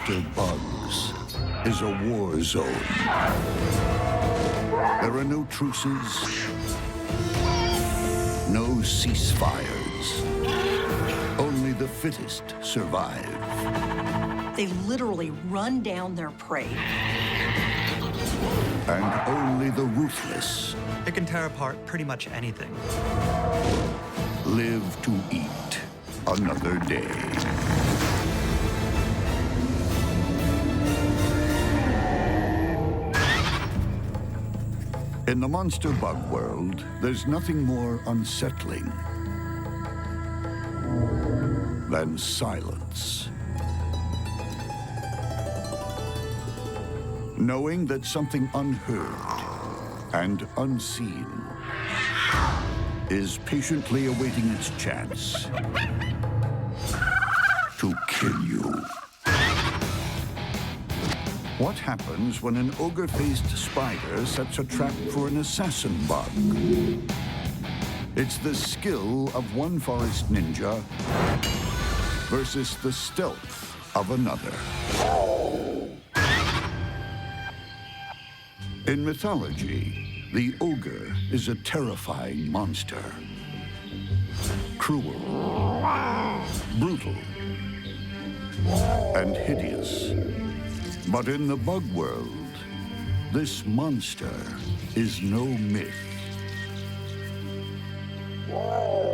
monster bugs is a war zone. There are no truces, no ceasefires. Only the fittest survive. They literally run down their prey. And only the ruthless It can tear apart pretty much anything. live to eat another day. In the monster bug world, there's nothing more unsettling than silence. Knowing that something unheard and unseen is patiently awaiting its chance to kill you. What happens when an ogre-faced spider sets a trap for an assassin bug? It's the skill of one forest ninja versus the stealth of another. In mythology, the ogre is a terrifying monster. Cruel, brutal, and hideous. But in the bug world, this monster is no myth.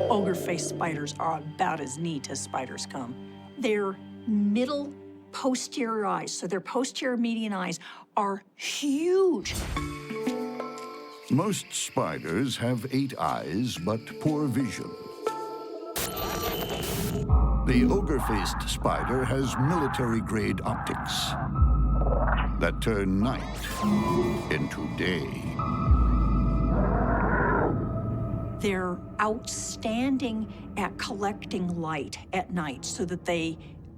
Ogre-faced spiders are about as neat as spiders come. Their middle posterior eyes, so their posterior median eyes, are huge. Most spiders have 8 eyes, but poor vision. The ogre-faced spider has military-grade optics that turn night into day. They're outstanding at collecting light at night so that they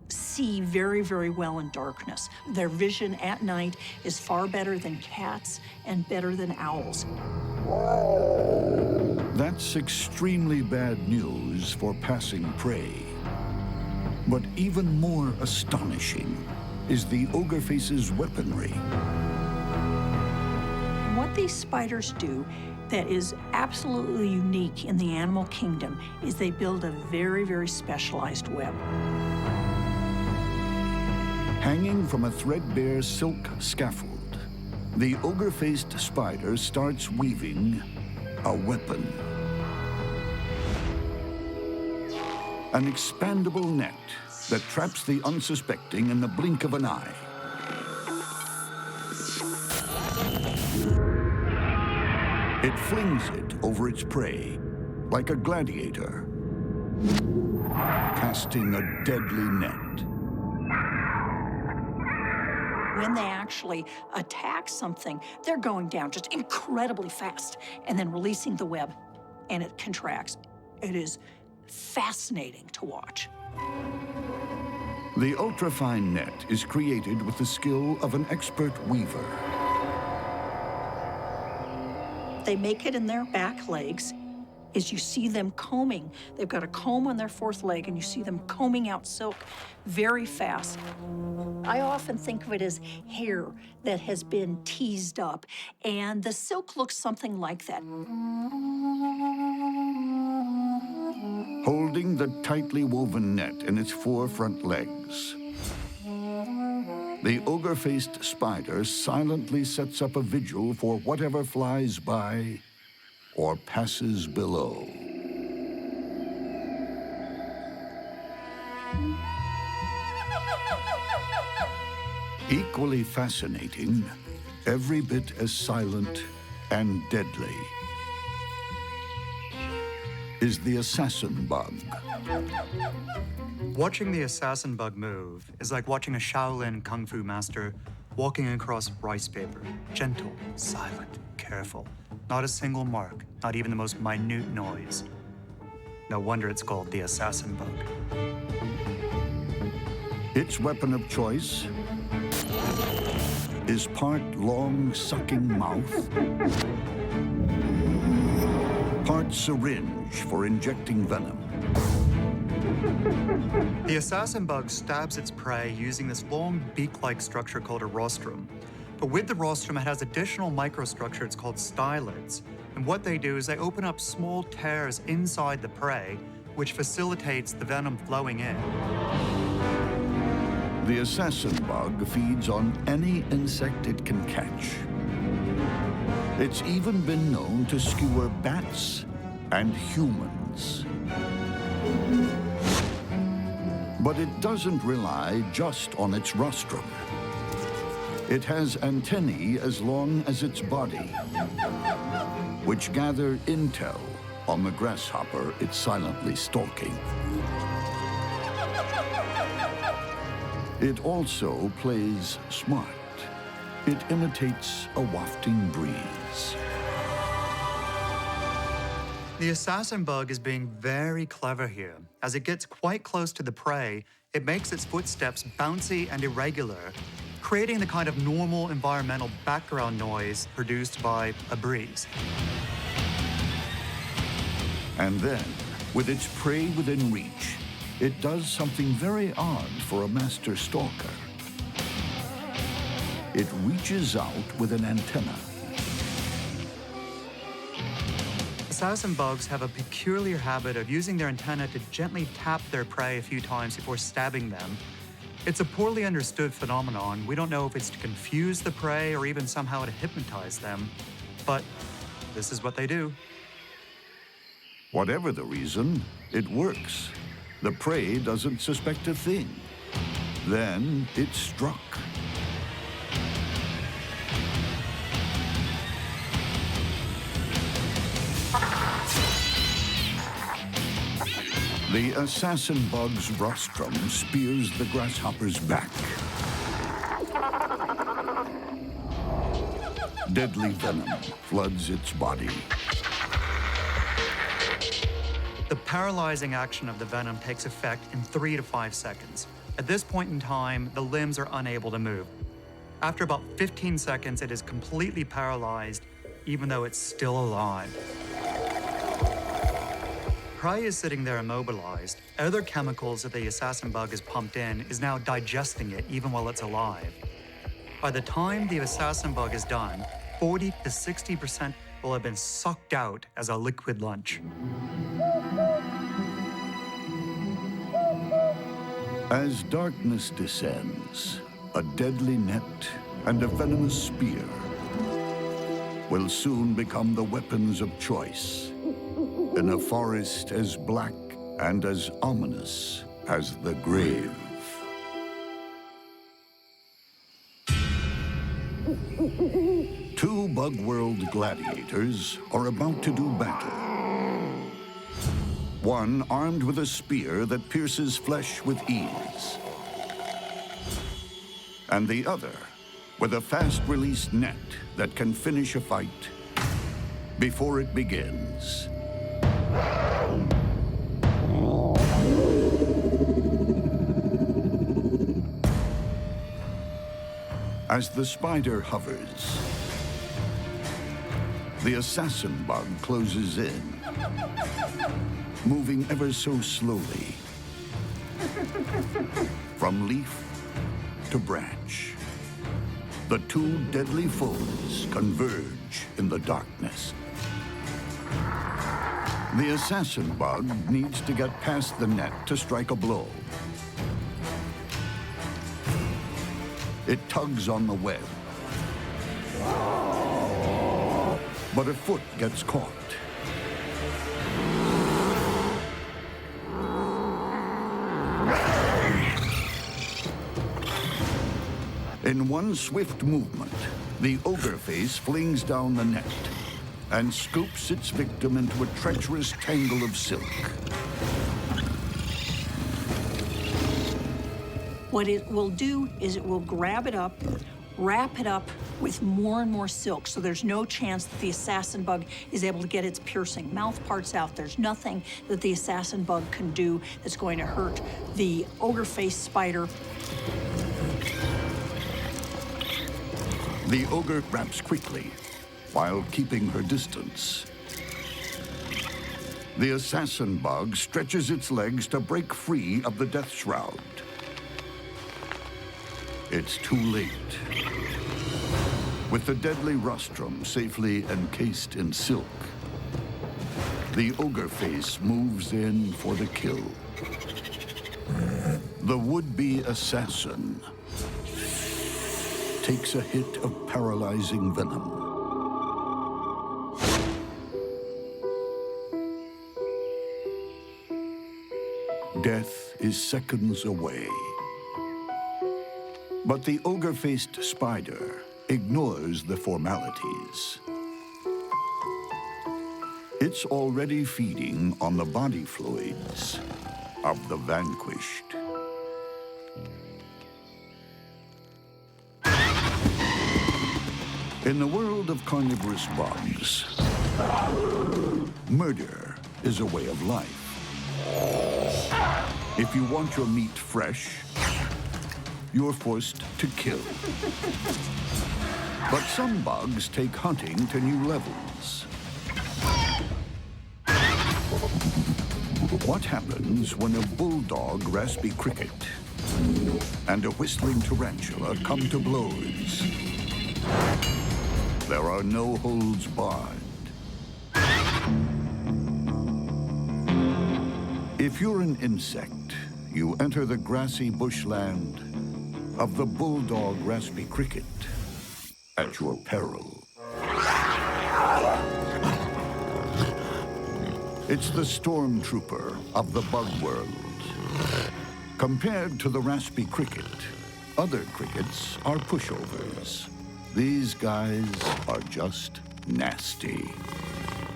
see very, very well in darkness. Their vision at night is far better than cats and better than owls. That's extremely bad news for passing prey. But even more astonishing is the ogre-face's weaponry. What these spiders do that is absolutely unique in the animal kingdom is they build a very, very specialized web. Hanging from a threadbare silk scaffold, the ogre-faced spider starts weaving a weapon. An expandable net that traps the unsuspecting in the blink of an eye. It flings it over its prey like a gladiator, casting a deadly net. When they actually attack something, they're going down just incredibly fast and then releasing the web, and it contracts. It is fascinating to watch. The ultrafine net is created with the skill of an expert weaver. They make it in their back legs. As you see them combing, they've got a comb on their 4th leg, and you see them combing out silk very fast. I often think of it as hair that has been teased up, and the silk looks something like that. Holding the tightly woven net in its 4 front legs, the ogre-faced spider silently sets up a vigil for whatever flies by or passes below. Equally fascinating, every bit as silent and deadly, is the assassin bug. Watching the assassin bug move is like watching a Shaolin kung fu master walking across rice paper. Gentle, silent, careful. Not a single mark, not even the most minute noise. No wonder it's called the assassin bug. Its weapon of choice is part long, sucking mouth, part syringe for injecting venom, The assassin bug stabs its prey using this long beak-like structure called a rostrum. But with the rostrum, it has additional microstructures called stylids. And what they do is they open up small tears inside the prey, which facilitates the venom flowing in. The assassin bug feeds on any insect it can catch. It's even been known to skewer bats and humans. But it doesn't rely just on its rostrum. It has antennae as long as its body, which gather intel on the grasshopper it's silently stalking. It also plays smart. It imitates a wafting breeze. The assassin bug is being very clever here. As it gets quite close to the prey, it makes its footsteps bouncy and irregular, creating the kind of normal environmental background noise produced by a breeze. And then, with its prey within reach, it does something very odd for a master stalker. It reaches out with an antenna. Assassin bugs have a peculiar habit of using their antenna to gently tap their prey a few times before stabbing them. It's a poorly understood phenomenon. We don't know if it's to confuse the prey or even somehow to hypnotize them, but this is what they do. Whatever the reason, it works. The prey doesn't suspect a thing. Then it's struck. The assassin bug's rostrum spears the grasshopper's back. Deadly venom floods its body. The paralyzing action of the venom takes effect in 3 to 5 seconds. At this point in time, the limbs are unable to move. After about 15 seconds, it is completely paralyzed, even though it's still alive. Prey is sitting there immobilized. Other chemicals that the assassin bug is pumped in is now digesting it even while it's alive. By the time the assassin bug is done, 40 to 60% will have been sucked out as a liquid lunch. As darkness descends, a deadly net and a venomous spear will soon become the weapons of choice in a forest as black and as ominous as the grave. Two bug-world gladiators are about to do battle. One armed with a spear that pierces flesh with ease, and the other with a fast-release net that can finish a fight before it begins. As the spider hovers, the assassin bug closes in, moving ever so slowly, from leaf to branch. The two deadly foes converge in the darkness. The assassin bug needs to get past the net to strike a blow. It tugs on the web, but a foot gets caught. In one swift movement, the ogre face flings down the net and scoops its victim into a treacherous tangle of silk. What it will do is it will grab it up, wrap it up with more and more silk, so there's no chance that the assassin bug is able to get its piercing mouth parts out. There's nothing that the assassin bug can do that's going to hurt the ogre-faced spider. The ogre wraps quickly while keeping her distance. The assassin bug stretches its legs to break free of the death shroud. It's too late. With the deadly rostrum safely encased in silk, the ogre face moves in for the kill. The would-be assassin takes a hit of paralyzing venom. Death is seconds away. But the ogre-faced spider ignores the formalities. It's already feeding on the body fluids of the vanquished. In the world of carnivorous bugs, murder is a way of life. If you want your meat fresh, you're forced to kill. But some bugs take hunting to new levels. What happens when a bulldog raspy cricket and a whistling tarantula come to blows? There are no holds barred. If you're an insect, you enter the grassy bushland of the bulldog raspy cricket at your peril. It's the stormtrooper of the bug world. Compared to the raspy cricket, other crickets are pushovers. These guys are just nasty.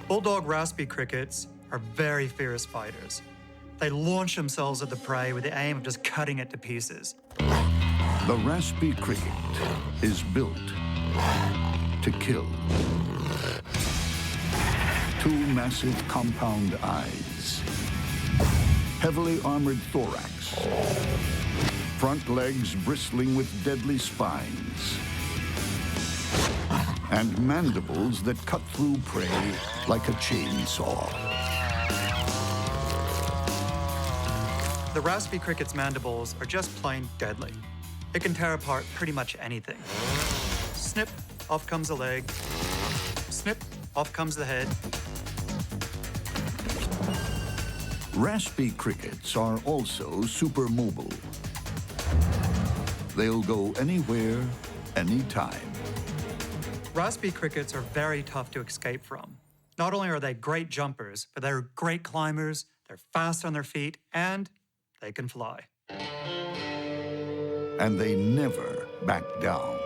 Bulldog raspy crickets are very fierce fighters. They launch themselves at the prey with the aim of just cutting it to pieces. The raspy cricket is built to kill. Two massive compound eyes, heavily armored thorax, front legs bristling with deadly spines, and mandibles that cut through prey like a chainsaw. The raspy cricket's mandibles are just plain deadly. It can tear apart pretty much anything. Snip, off comes a leg. Snip, off comes the head. Raspy crickets are also super mobile. They'll go anywhere, anytime. Raspy crickets are very tough to escape from. Not only are they great jumpers, but they're great climbers, they're fast on their feet, and they can fly. And they never back down.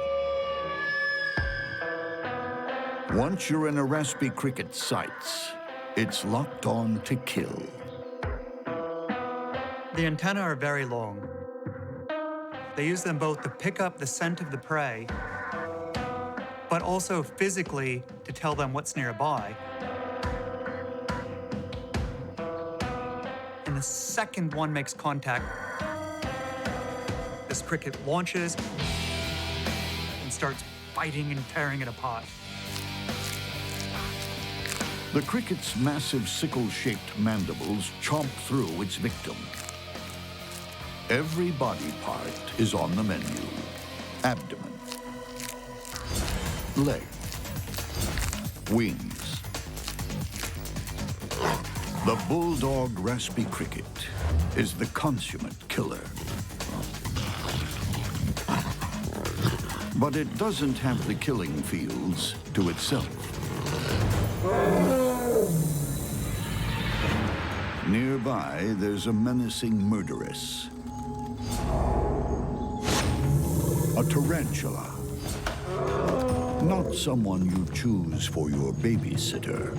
Once you're in a raspy cricket's sights, it's locked on to kill. The antennae are very long. They use them both to pick up the scent of the prey, but also physically to tell them what's nearby. And the second one makes contact, this cricket launches and starts biting and tearing it apart. The cricket's massive sickle-shaped mandibles chomp through its victim. Every body part is on the menu. Abdomen, leg, wings. The bulldog raspy cricket is the consummate killer. But it doesn't have the killing fields to itself. Nearby, there's a menacing murderess. A tarantula. Not someone you choose for your babysitter.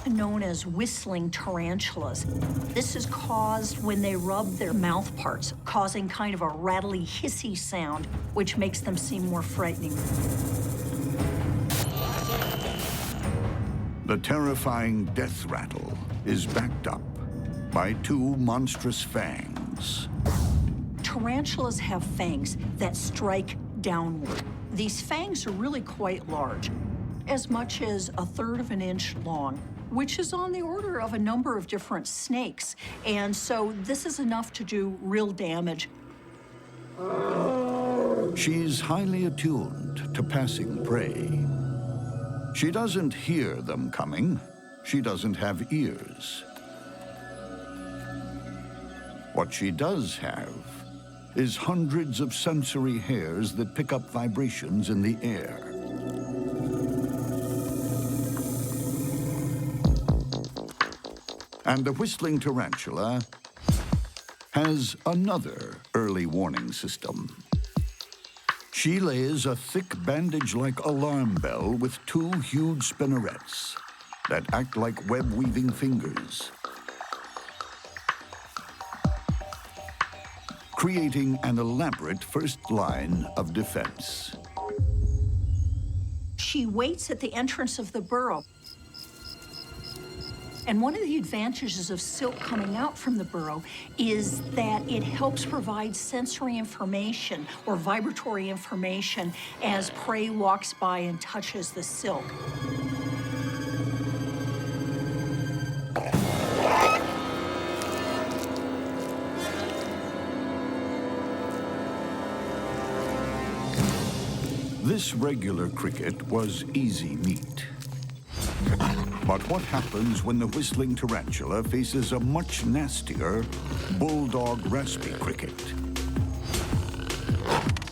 Known as whistling tarantulas. This is caused when they rub their mouth parts, causing kind of a rattly, hissy sound, which makes them seem more frightening. The terrifying death rattle is backed up by two monstrous fangs. Tarantulas have fangs that strike downward. These fangs are really quite large. as much as 1/3 of an inch long, which is on the order of a number of different snakes. And so this is enough to do real damage. She's highly attuned to passing prey. She doesn't hear them coming. She doesn't have ears. What she does have is hundreds of sensory hairs that pick up vibrations in the air. And the whistling tarantula has another early warning system. She lays a thick bandage-like alarm bell with 2 huge spinnerets that act like web-weaving fingers, creating an elaborate first line of defense. She waits at the entrance of the burrow. And one of the advantages of silk coming out from the burrow is that it helps provide sensory information or vibratory information as prey walks by and touches the silk. This regular cricket was easy meat. But what happens when the whistling tarantula faces a much nastier bulldog raspy cricket?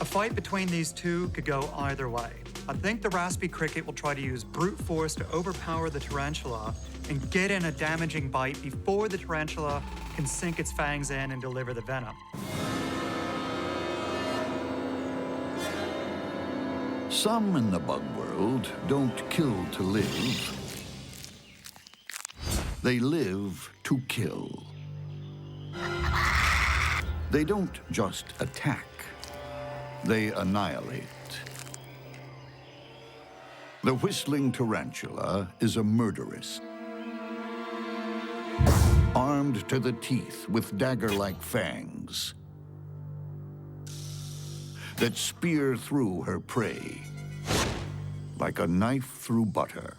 A fight between these two could go either way. I think the raspy cricket will try to use brute force to overpower the tarantula and get in a damaging bite before the tarantula can sink its fangs in and deliver the venom. Some in the bug world don't kill to live. They live to kill. They don't just attack, they annihilate. The whistling tarantula is a murderess. Armed to the teeth with dagger-like fangs that spear through her prey like a knife through butter.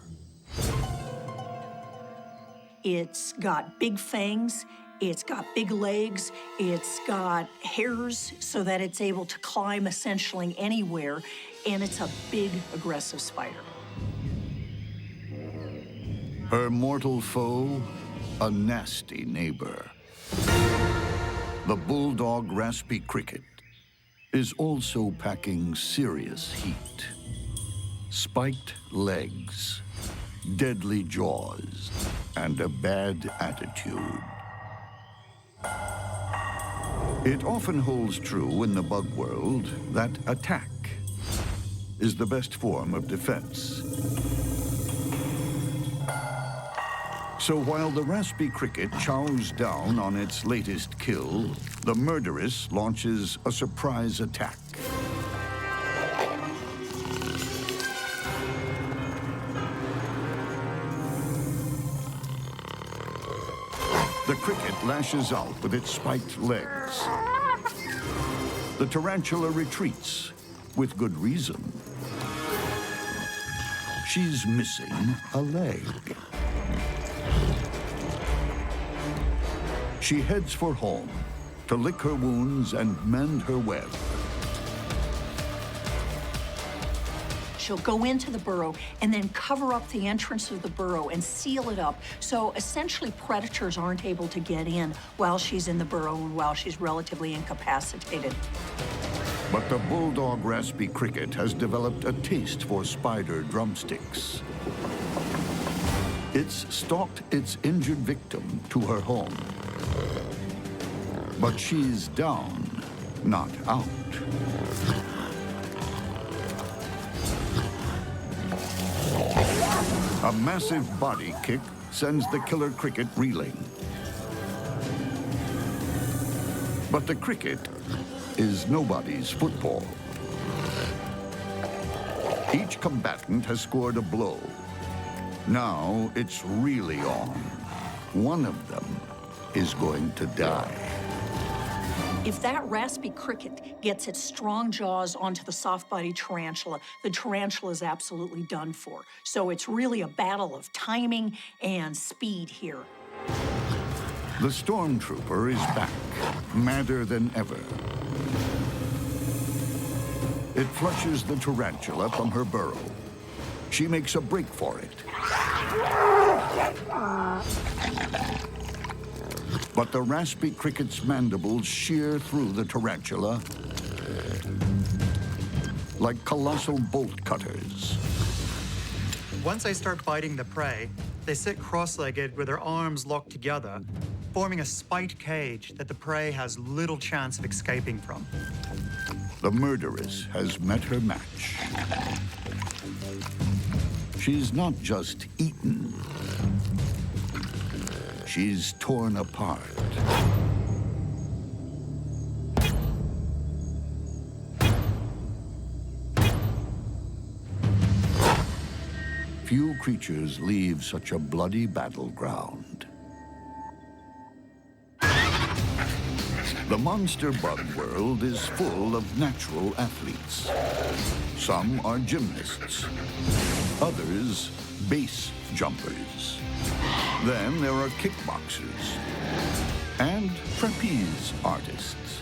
It's got big fangs, it's got big legs, it's got hairs so that it's able to climb essentially anywhere, and it's a big, aggressive spider. Her mortal foe, a nasty neighbor. The bulldog raspy cricket is also packing serious heat. Spiked legs, deadly jaws, and a bad attitude. It often holds true in the bug world that attack is the best form of defense. So while the raspy cricket chows down on its latest kill, the murderess launches a surprise attack. The cricket lashes out with its spiked legs. The tarantula retreats, with good reason. She's missing a leg. She heads for home to lick her wounds and mend her web. She'll go into the burrow and then cover up the entrance of the burrow and seal it up. So essentially predators aren't able to get in while she's in the burrow and while she's relatively incapacitated. But the bulldog raspy cricket has developed a taste for spider drumsticks. It's stalked its injured victim to her home. But she's down, not out. A massive body kick sends the killer cricket reeling. But the cricket is nobody's football. Each combatant has scored a blow. Now it's really on. One of them is going to die. If that raspy cricket gets its strong jaws onto the soft-bodied tarantula, the tarantula is absolutely done for. So it's really a battle of timing and speed here. The stormtrooper is back, madder than ever. It flushes the tarantula from her burrow. She makes a break for it. But the raspy cricket's mandibles shear through the tarantula like colossal bolt cutters. Once they start biting the prey, they sit cross-legged with their arms locked together, forming a spiked cage that the prey has little chance of escaping from. The murderess has met her match. She's not just eaten. She's torn apart. Few creatures leave such a bloody battleground. The monster bug world is full of natural athletes. Some are gymnasts, others base jumpers. Then there are kickboxers and trapeze artists.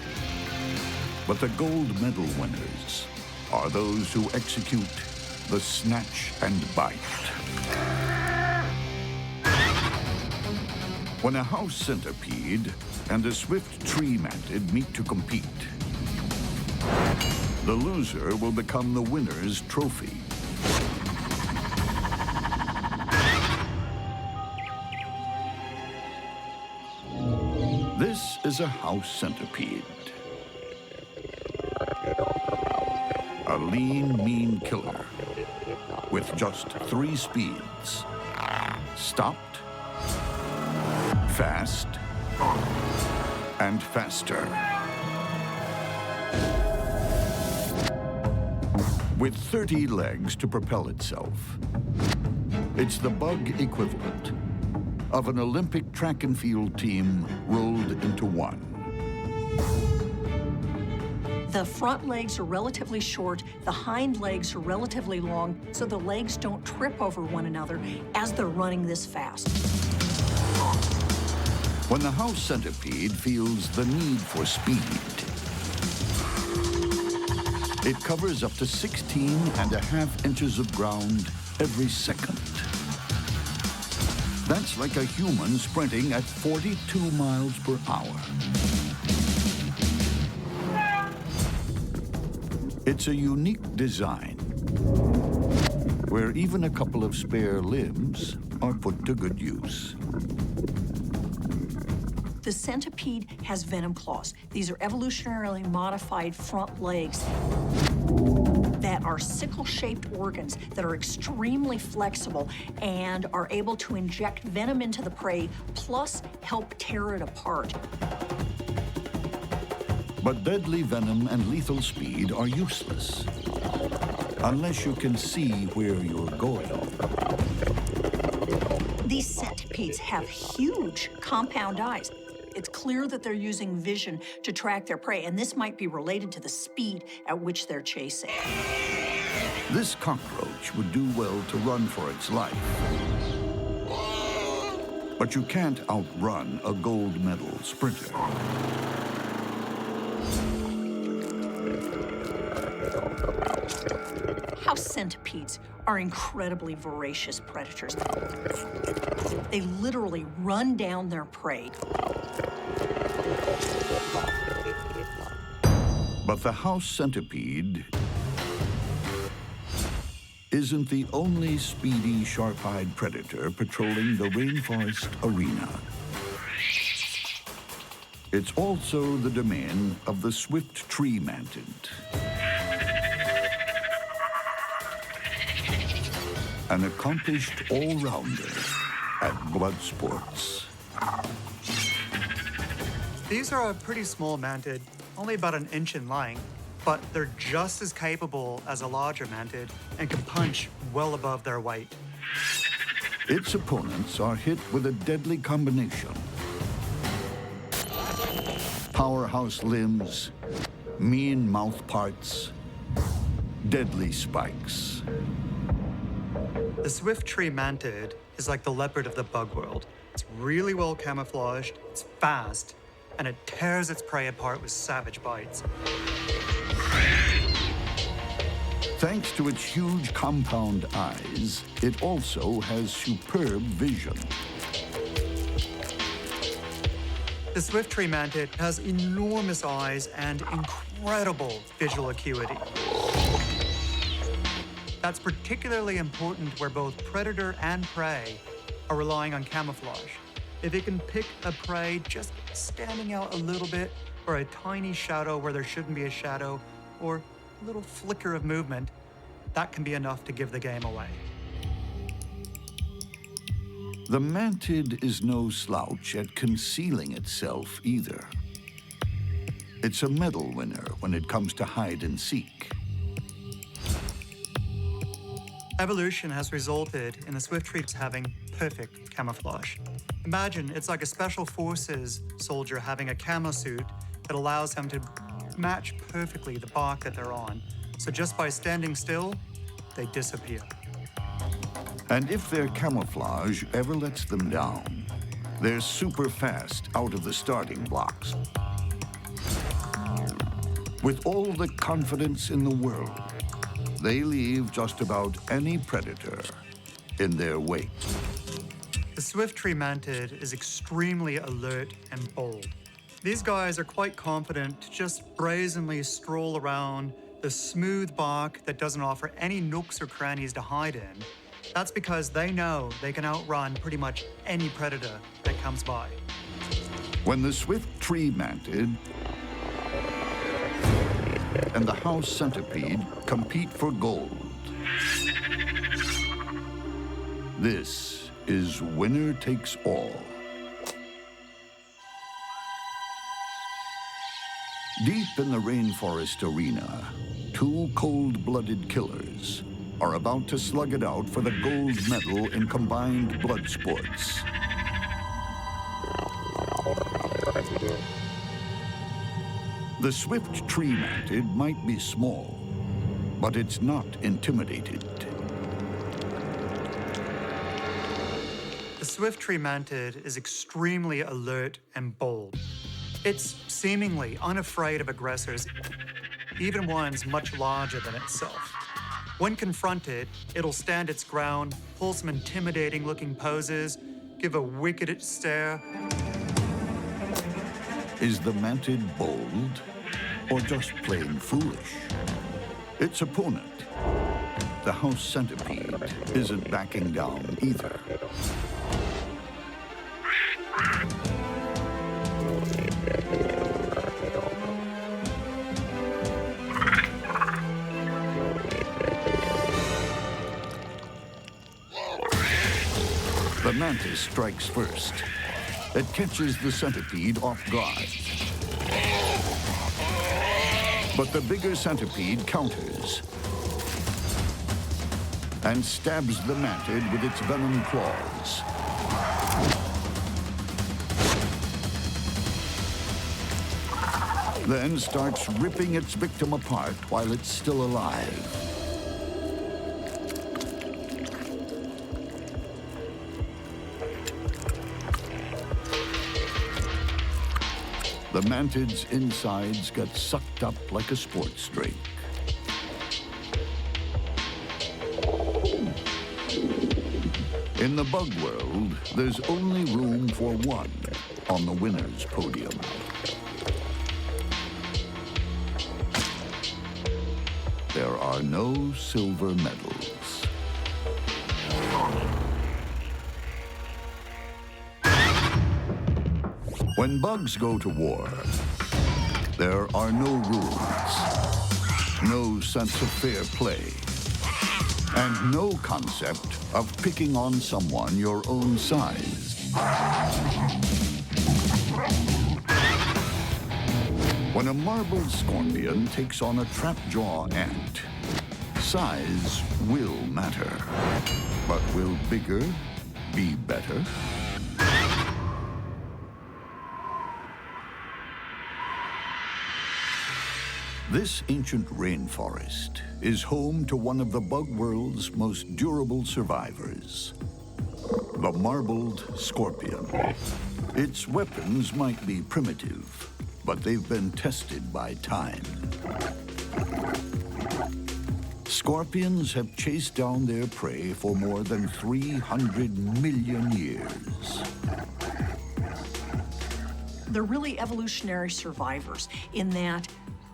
But the gold medal winners are those who execute the snatch and bite. When a house centipede and a swift tree mantid meet to compete, the loser will become the winner's trophy. This is a house centipede. A lean, mean killer with just 3 speeds. Stopped, fast, and faster. With 30 legs to propel itself, it's the bug equivalent of an Olympic track and field team rolled into one. The front legs are relatively short, the hind legs are relatively long, so the legs don't trip over one another as they're running this fast. When the house centipede feels the need for speed, it covers up to 16.5 inches of ground every second. That's like a human sprinting at 42 miles per hour. It's a unique design where even a couple of spare limbs are put to good use. The centipede has venom claws. These are evolutionarily modified front legs that are sickle-shaped organs that are extremely flexible and are able to inject venom into the prey, plus help tear it apart. But deadly venom and lethal speed are useless unless you can see where you're going. These centipedes have huge compound eyes. It's clear that they're using vision to track their prey, and this might be related to the speed at which they're chasing. This cockroach would do well to run for its life. But you can't outrun a gold medal sprinter. House centipedes are incredibly voracious predators. They literally run down their prey. But the house centipede isn't the only speedy, sharp-eyed predator patrolling the rainforest arena. It's also the domain of the swift tree mantid. An accomplished all-rounder at blood sports. These are a pretty small mantid, only about 1 inch in length, but they're just as capable as a larger mantid and can punch well above their weight. Its opponents are hit with a deadly combination. powerhouse limbs, mean mouth parts, deadly spikes. The swift tree mantid is like the leopard of the bug world. It's really well camouflaged, it's fast, and it tears its prey apart with savage bites. Thanks to its huge compound eyes, it also has superb vision. The swift tree mantid has enormous eyes and incredible visual acuity. That's particularly important where both predator and prey are relying on camouflage. If it can pick a prey just standing out a little bit, or a tiny shadow where there shouldn't be a shadow, or a little flicker of movement, that can be enough to give the game away. The mantid is no slouch at concealing itself either. It's a medal winner when it comes to hide and seek. Evolution has resulted in the swift trees having perfect camouflage. Imagine it's like a special forces soldier having a camo suit that allows them to match perfectly the bark that they're on. So just by standing still, they disappear. And if their camouflage ever lets them down, they're super fast out of the starting blocks. With all the confidence in the world, they leave just about any predator in their wake. The swift tree mantid is extremely alert and bold. These guys are quite confident to just brazenly stroll around the smooth bark that doesn't offer any nooks or crannies to hide in. That's because they know they can outrun pretty much any predator that comes by. When the swift tree mantid and the house centipede compete for gold, this is winner takes all. Deep in the rainforest arena, two cold-blooded killers are about to slug it out for the gold medal in combined blood sports. The swift tree mantid might be small, but it's not intimidated. The swift tree mantid is extremely alert and bold. It's seemingly unafraid of aggressors, even ones much larger than itself. When confronted, it'll stand its ground, pull some intimidating-looking poses, give a wicked stare. Is the mantid bold or just plain foolish? Its opponent, the house centipede, isn't backing down either. The mantis strikes first. It catches the centipede off guard. But the bigger centipede counters and stabs the mantid with its venom claws. Then starts ripping its victim apart while it's still alive. The mantid's insides get sucked up like a sports drink. In the bug world, there's only room for one on the winner's podium. There are no silver medals. When bugs go to war, there are no rules, no sense of fair play, and no concept of picking on someone your own size. When a marbled scorpion takes on a trap-jaw ant, size will matter. But will bigger be better? This ancient rainforest is home to one of the bug world's most durable survivors, the marbled scorpion. Its weapons might be primitive, but they've been tested by time. Scorpions have chased down their prey for more than 300 million years. They're really evolutionary survivors in that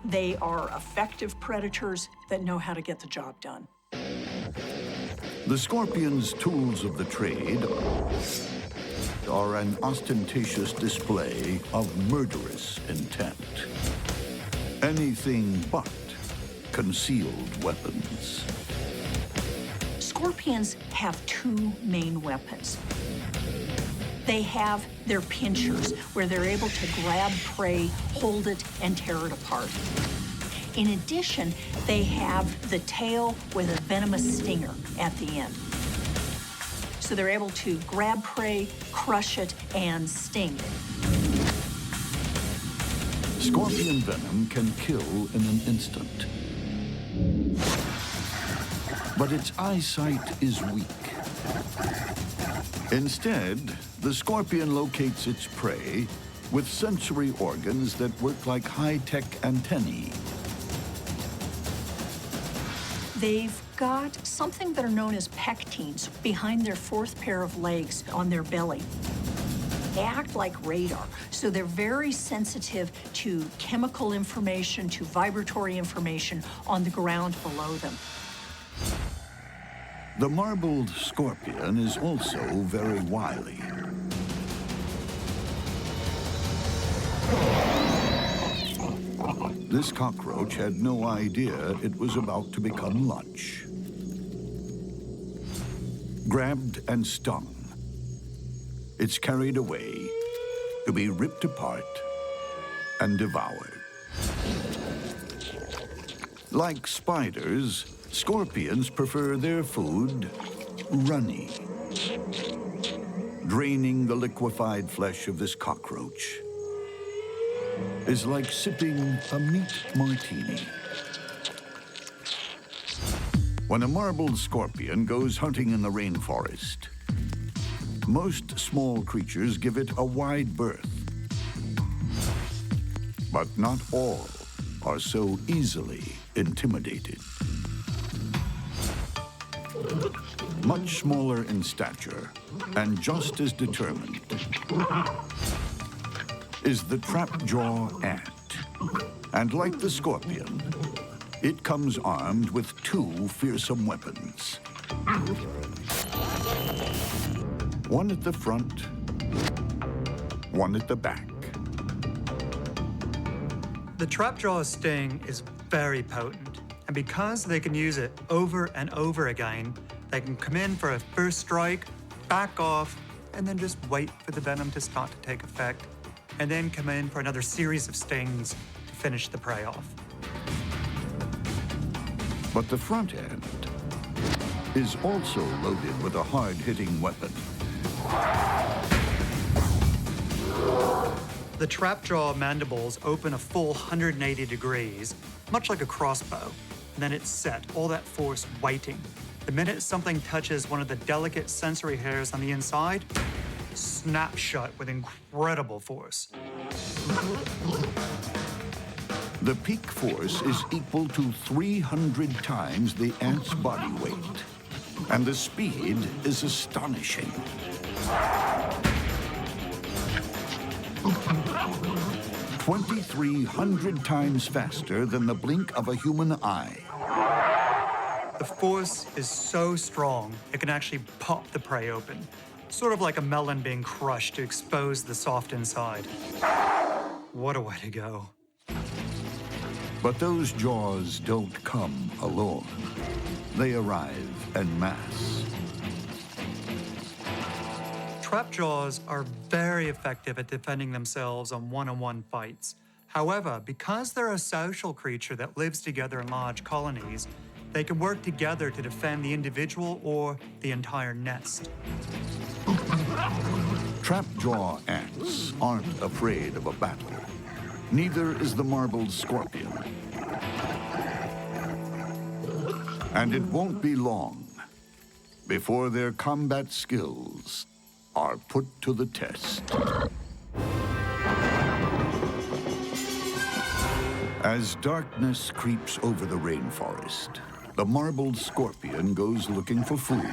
they are effective predators that know how to get the job done. The scorpion's tools of the trade are an ostentatious display of murderous intent. Anything but concealed weapons. Scorpions have two main weapons. They have their pinchers, where they're able to grab prey, hold it, and tear it apart. In addition, they have the tail with a venomous stinger at the end. So they're able to grab prey, crush it, and sting it. Scorpion venom can kill in an instant. But its eyesight is weak. Instead, the scorpion locates its prey with sensory organs that work like high-tech antennae. They've got something that are known as pectines behind their fourth pair of legs on their belly. They act like radar, so they're very sensitive to chemical information, to vibratory information on the ground below them. The marbled scorpion is also very wily. This cockroach had no idea it was about to become lunch. Grabbed and stung, it's carried away to be ripped apart and devoured. Like spiders, scorpions prefer their food runny. Draining the liquefied flesh of this cockroach is like sipping a meat martini. When a marbled scorpion goes hunting in the rainforest, most small creatures give it a wide berth. But not all are so easily intimidated. Much smaller in stature and just as determined is the trap-jaw ant. And like the scorpion, it comes armed with two fearsome weapons. One at the front, one at the back. The trapjaw's sting is very potent, and because they can use it over and over again, they can come in for a first strike, back off, and then just wait for the venom to start to take effect, and then come in for another series of stings to finish the prey off. But the front end is also loaded with a hard-hitting weapon. The trapjaw mandibles open a full 180 degrees, much like a crossbow, and then it's set, all that force waiting. The minute something touches one of the delicate sensory hairs on the inside, snap shut with incredible force. The peak force is equal to 300 times the ant's body weight, and the speed is astonishing. 2,300 times faster than the blink of a human eye. The force is so strong, it can actually pop the prey open, sort of like a melon being crushed to expose the soft inside. What a way to go. But those jaws don't come alone. They arrive en masse. Trapjaws are very effective at defending themselves on one-on-one fights. However, because they're a social creature that lives together in large colonies, they can work together to defend the individual or the entire nest. Trapjaw ants aren't afraid of a battle. Neither is the marbled scorpion. And it won't be long before their combat skills are put to the test. As darkness creeps over the rainforest, the marbled scorpion goes looking for food.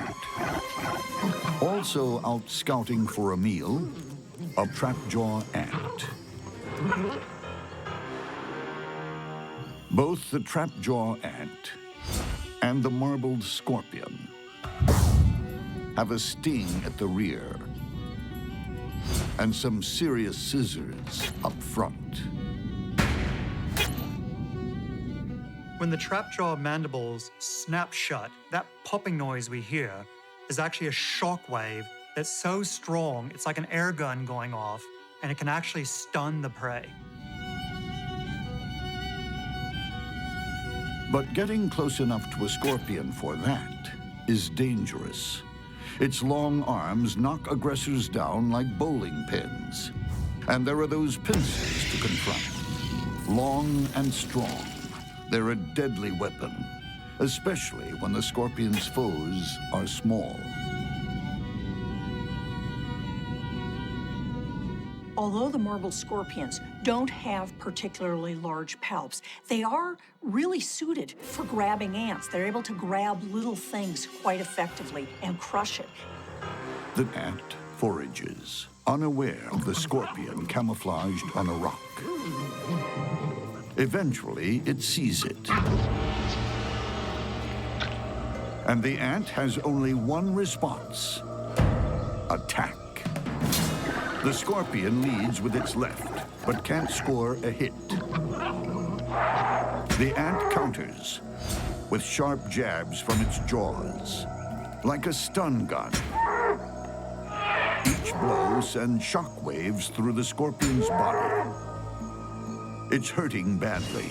Also out scouting for a meal, a trapjaw ant. Both the trapjaw ant and the marbled scorpion have a sting at the rear and some serious scissors up front. When the trapjaw mandibles snap shut, that popping noise we hear is actually a shock wave that's so strong it's like an air gun going off, and it can actually stun the prey. But getting close enough to a scorpion for that is dangerous. Its long arms knock aggressors down like bowling pins. And there are those pincers to confront. Long and strong, they're a deadly weapon, especially when the scorpion's foes are small. Although the marbled scorpions don't have particularly large palps, they are really suited for grabbing ants. They're able to grab little things quite effectively and crush it. The ant forages, unaware of the scorpion camouflaged on a rock. Eventually, it sees it. And the ant has only one response: attack. The scorpion leads with its left, but can't score a hit. The ant counters with sharp jabs from its jaws, like a stun gun. Each blow sends shock waves through the scorpion's body. It's hurting badly.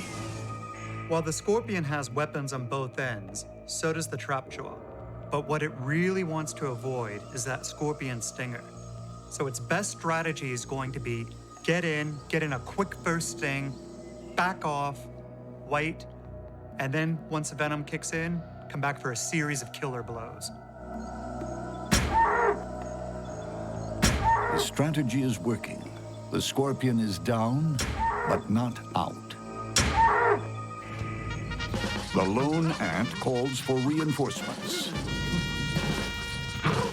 While the scorpion has weapons on both ends, so does the trapjaw. But what it really wants to avoid is that scorpion stinger. So its best strategy is going to be get in a quick first sting, back off, wait, and then once the venom kicks in, come back for a series of killer blows. The strategy is working. The scorpion is down, but not out. The lone ant calls for reinforcements.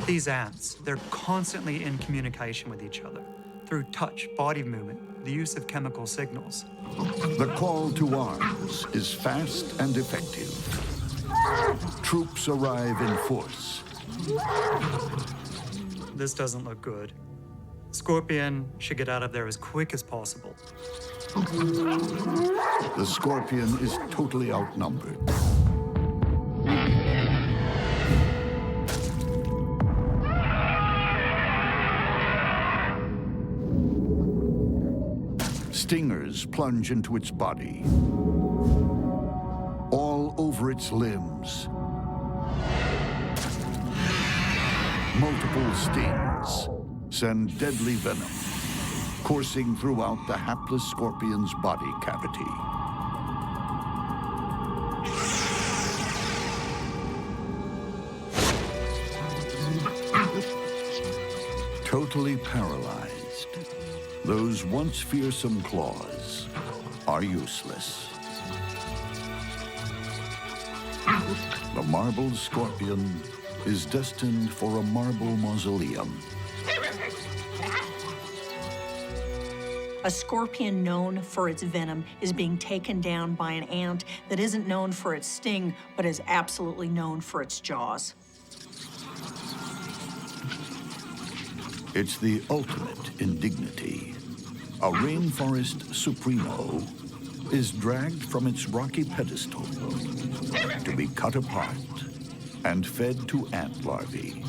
These ants, they're constantly in communication with each other through touch, body movement, the use of chemical signals. The call to arms is fast and effective. Troops arrive in force. This doesn't look good. Scorpion should get out of there as quick as possible. The scorpion is totally outnumbered. Stingers plunge into its body, all over its limbs. Multiple stings send deadly venom coursing throughout the hapless scorpion's body cavity. Totally paralyzed, those once fearsome claws are useless. The marbled scorpion is destined for a marble mausoleum. A scorpion known for its venom is being taken down by an ant that isn't known for its sting, but is absolutely known for its jaws. It's the ultimate in dignity. A rainforest supremo is dragged from its rocky pedestal to be cut apart and fed to ant larvae.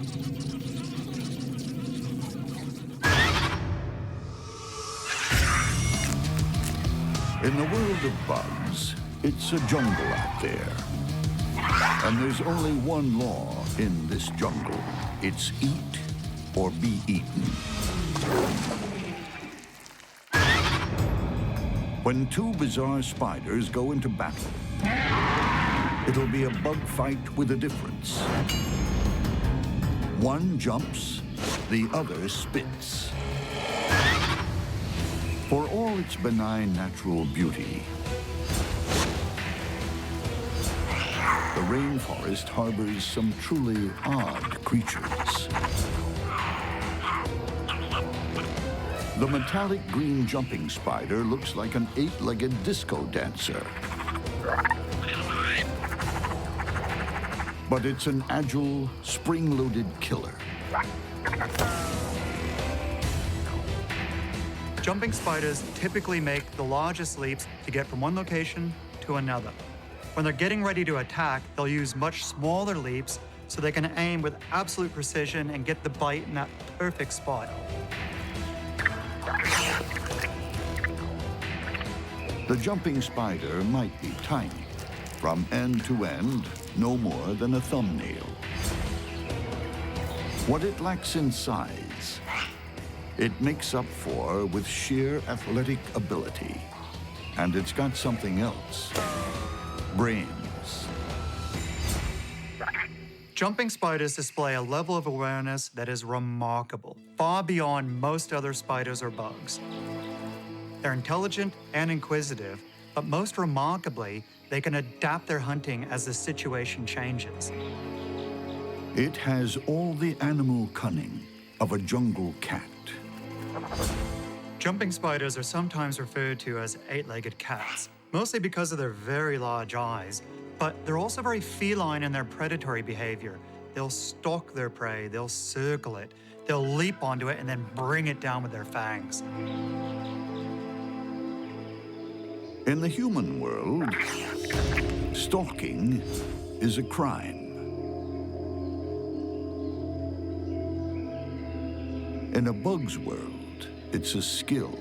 In the world of bugs, it's a jungle out there. And there's only one law in this jungle. It's eat or be eaten. When two bizarre spiders go into battle, It'll be a bug fight with a difference. One jumps, the other spits. For all its benign natural beauty, the rainforest harbors some truly odd creatures. The metallic green jumping spider looks like an 8-legged disco dancer. But it's an agile, spring-loaded killer. Jumping spiders typically make the largest leaps to get from one location to another. When they're getting ready to attack, they'll use much smaller leaps so they can aim with absolute precision and get the bite in that perfect spot. The jumping spider might be tiny. From end to end, no more than a thumbnail. What it lacks in size, it makes up for with sheer athletic ability. And it's got something else. Brains. Jumping spiders display a level of awareness that is remarkable, far beyond most other spiders or bugs. They're intelligent and inquisitive, but most remarkably, they can adapt their hunting as the situation changes. It has all the animal cunning of a jungle cat. Jumping spiders are sometimes referred to as 8-legged cats, mostly because of their very large eyes, but they're also very feline in their predatory behavior. They'll stalk their prey, they'll circle it, they'll leap onto it and then bring it down with their fangs. In the human world, stalking is a crime. In a bug's world, it's a skill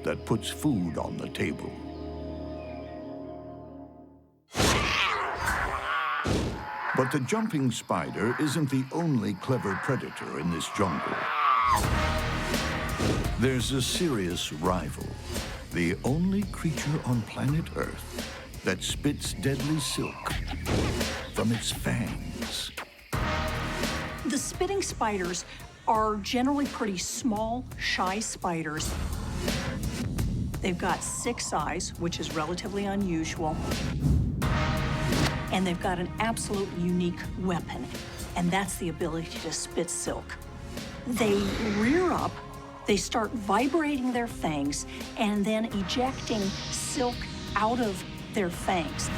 that puts food on the table. But the jumping spider isn't the only clever predator in this jungle. There's a serious rival, the only creature on planet Earth that spits deadly silk from its fangs. The spitting spiders are generally pretty small, shy spiders. They've got 6 eyes, which is relatively unusual. And they've got an absolutely unique weapon, and that's the ability to spit silk. They rear up, they start vibrating their fangs, and then ejecting silk out of their fangs.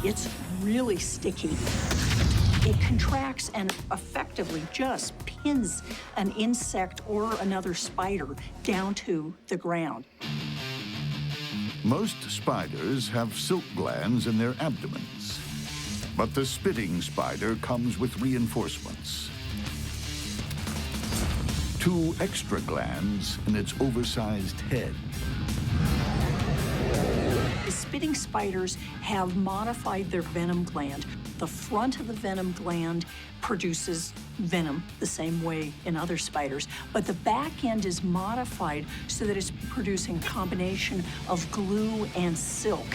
It's really sticky. It contracts and effectively just pins an insect or another spider down to the ground. Most spiders have silk glands in their abdomens, but the spitting spider comes with reinforcements. 2 extra glands in its oversized head. The spitting spiders have modified their venom gland. The front of the venom gland produces venom the same way in other spiders, but the back end is modified so that it's producing a combination of glue and silk.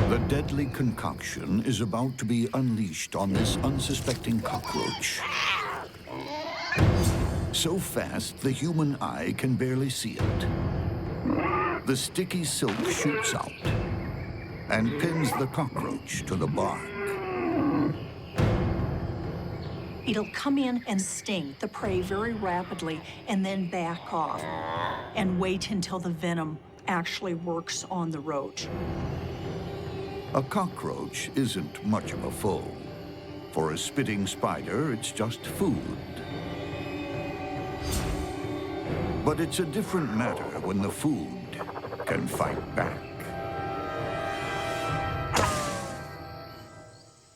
The deadly concoction is about to be unleashed on this unsuspecting cockroach. So fast, the human eye can barely see it. The sticky silk shoots out and pins the cockroach to the bark. It'll come in and sting the prey very rapidly and then back off and wait until the venom actually works on the roach. A cockroach isn't much of a foe. For a spitting spider, it's just food. But it's a different matter when the food can fight back.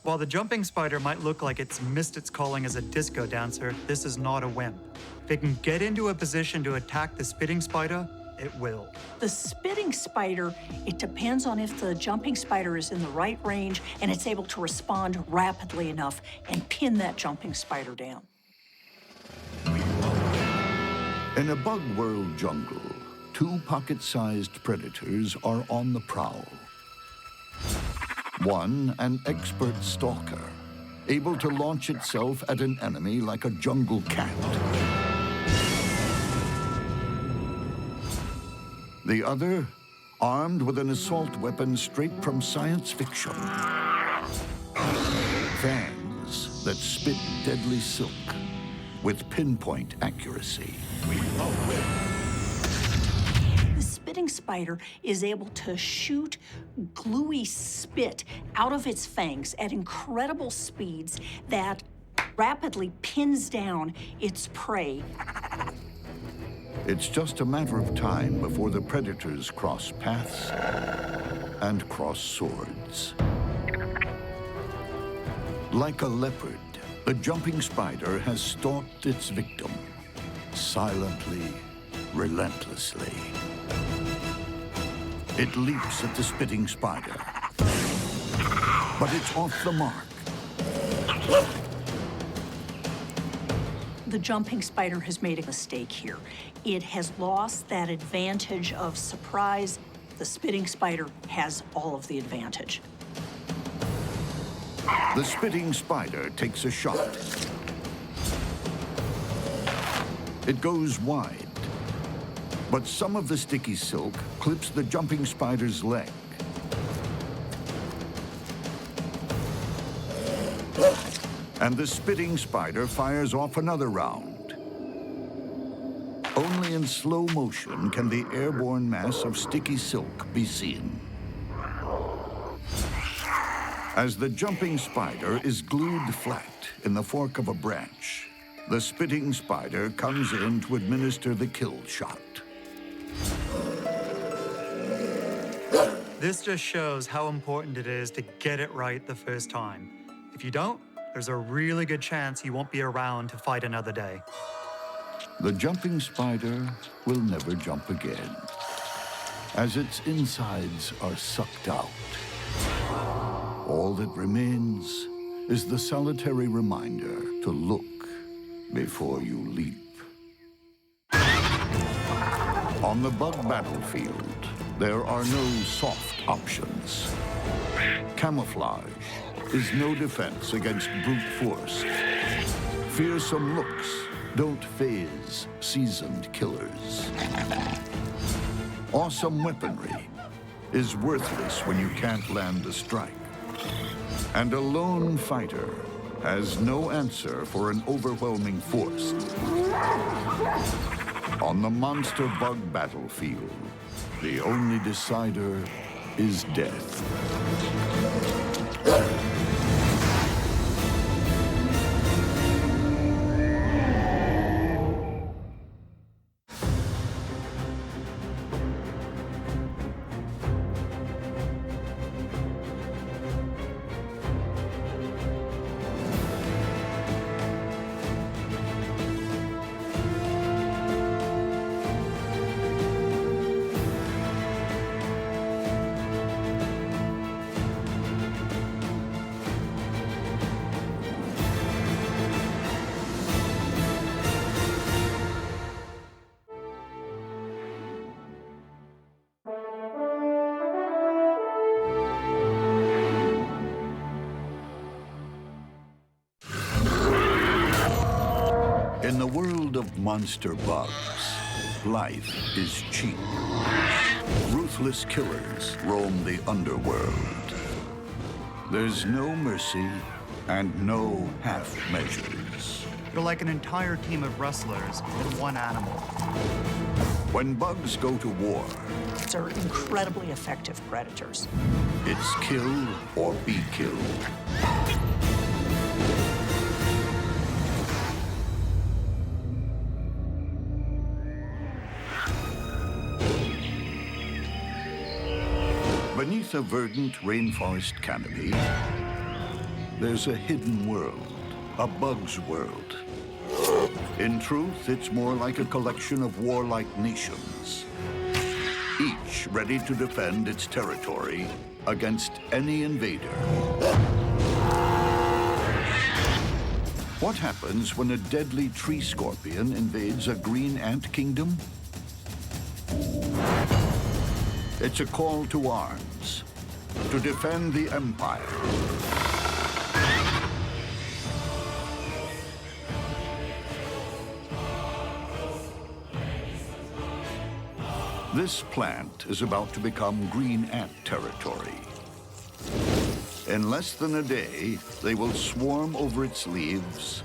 While the jumping spider might look like it's missed its calling as a disco dancer, this is not a wimp. If it can get into a position to attack the spitting spider, it will. The spitting spider, it depends on if the jumping spider is in the right range and it's able to respond rapidly enough and pin that jumping spider down. In a bug world jungle, two pocket-sized predators are on the prowl. One, an expert stalker, able to launch itself at an enemy like a jungle cat. The other, armed with an assault weapon straight from science fiction. Fangs that spit deadly silk with pinpoint accuracy. The spitting spider is able to shoot gluey spit out of its fangs at incredible speeds that rapidly pins down its prey. It's just a matter of time before the predators cross paths and cross swords. Like a leopard, the jumping spider has stalked its victim, silently, relentlessly. It leaps at the spitting spider, but it's off the mark. The jumping spider has made a mistake here. It has lost that advantage of surprise. The spitting spider has all of the advantage. The spitting spider takes a shot. It goes wide, but some of the sticky silk clips the jumping spider's leg. And the spitting spider fires off another round. Only in slow motion can the airborne mass of sticky silk be seen. As the jumping spider is glued flat in the fork of a branch, the spitting spider comes in to administer the kill shot. This just shows how important it is to get it right the first time. If you don't, there's a really good chance you won't be around to fight another day. The jumping spider will never jump again, as its insides are sucked out. All that remains is the solitary reminder to look before you leap. On the bug battlefield, there are no soft options. Camouflage is no defense against brute force. Fearsome looks don't faze seasoned killers. Awesome weaponry is worthless when you can't land a strike. And a lone fighter has no answer for an overwhelming force. On the monster bug battlefield, the only decider is death. In the world of monster bugs, life is cheap. Ruthless killers roam the underworld. There's no mercy and no half measures. You're like an entire team of wrestlers with one animal. When bugs go to war, They're incredibly effective predators. it's kill or be killed. Beneath a verdant rainforest canopy, there's a hidden world, a bug's world. In truth, it's more like a collection of warlike nations, each ready to defend its territory against any invader. What happens when a deadly tree scorpion invades a green ant kingdom? It's a call to arms, to defend the Empire. This plant is about to become green ant territory. In less than a day, they will swarm over its leaves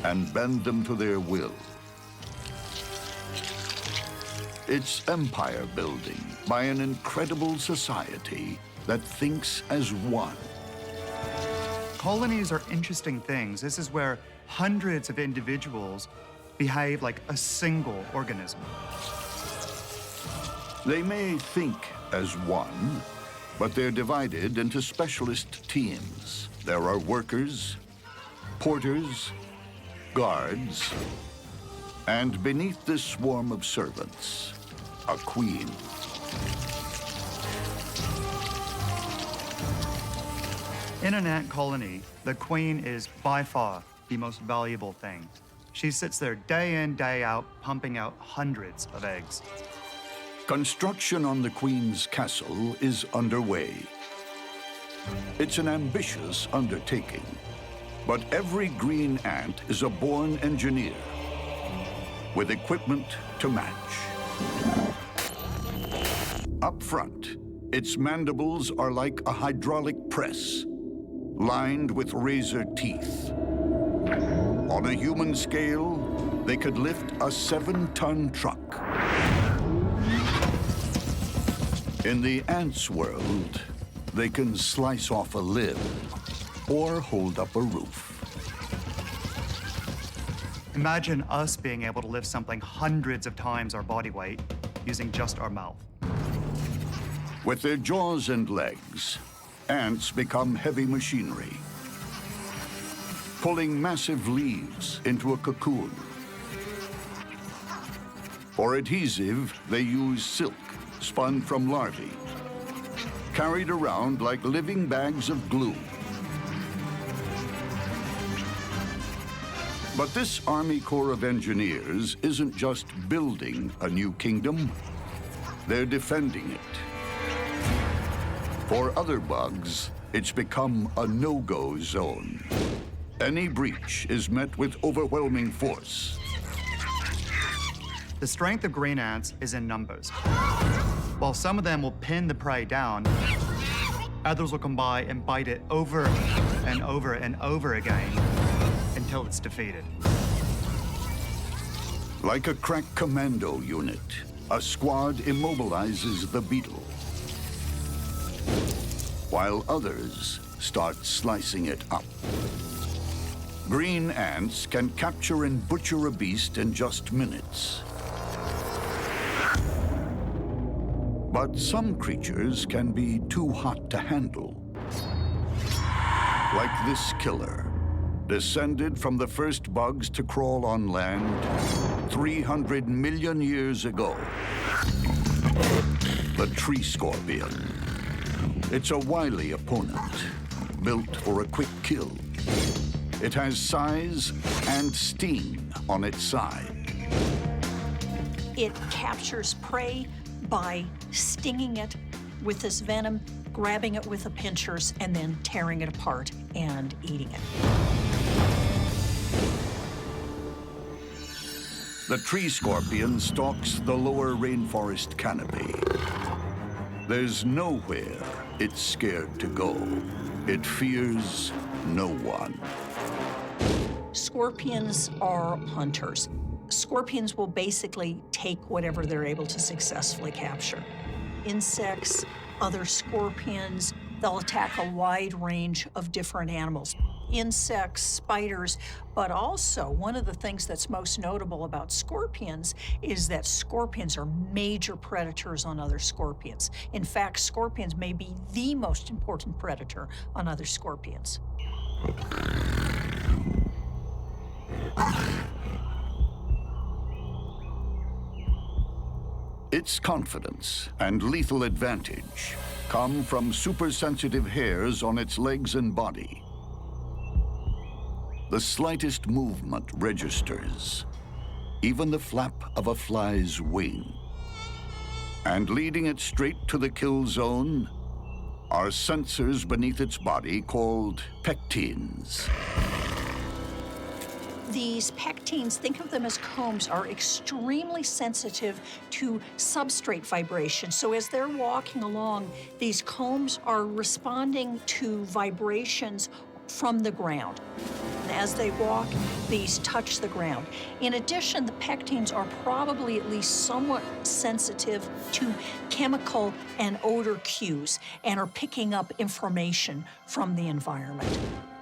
and bend them to their will. It's empire building by an incredible society that thinks as one. Colonies are interesting things. This is where hundreds of individuals behave like a single organism. They may think as one, but they're divided into specialist teams. There are workers, porters, guards, and beneath this swarm of servants, a queen. In an ant colony, the queen is by far the most valuable thing. She sits there day in, day out, pumping out hundreds of eggs. Construction on the Queen's castle is underway. It's an ambitious undertaking, but every green ant is a born engineer with equipment to match. Up front, its mandibles are like a hydraulic press, lined with razor teeth. On a human scale, they could lift a 7-ton truck. In the ants' world, they can slice off a limb or hold up a roof. Imagine us being able to lift something hundreds of times our body weight using just our mouth. With their jaws and legs, ants become heavy machinery, pulling massive leaves into a cocoon. For adhesive, they use silk spun from larvae, carried around like living bags of glue. But this Army Corps of Engineers isn't just building a new kingdom, they're defending it. For other bugs, it's become a no-go zone. Any breach is met with overwhelming force. The strength of green ants is in numbers. While some of them will pin the prey down, others will come by and bite it over and over and over again until it's defeated. Like a crack commando unit, a squad immobilizes the beetle, while others start slicing it up. Green ants can capture and butcher a beast in just minutes. But some creatures can be too hot to handle. Like this killer, descended from the first bugs to crawl on land 300 million years ago. The tree scorpion. It's a wily opponent, built for a quick kill. It has size and sting on its side. It captures prey by stinging it with this venom, grabbing it with the pinchers, and then tearing it apart and eating it. The tree scorpion stalks the lower rainforest canopy. There's nowhere it's scared to go. It fears no one. Scorpions are hunters. Scorpions will basically take whatever they're able to successfully capture. Insects, other scorpions, they'll attack a wide range of different animals. Insects, spiders, but also one of the things that's most notable about scorpions is that scorpions are major predators on other scorpions. In fact, scorpions may be the most important predator on other scorpions. Its confidence and lethal advantage come from super-sensitive hairs on its legs and body. The slightest movement registers, even the flap of a fly's wing. And leading it straight to the kill zone are sensors beneath its body called pectines. These pectines, think of them as combs, are extremely sensitive to substrate vibration. So as they're walking along, these combs are responding to vibrations from the ground. As they walk, these touch the ground. In addition, the pectines are probably at least somewhat sensitive to chemical and odor cues and are picking up information from the environment.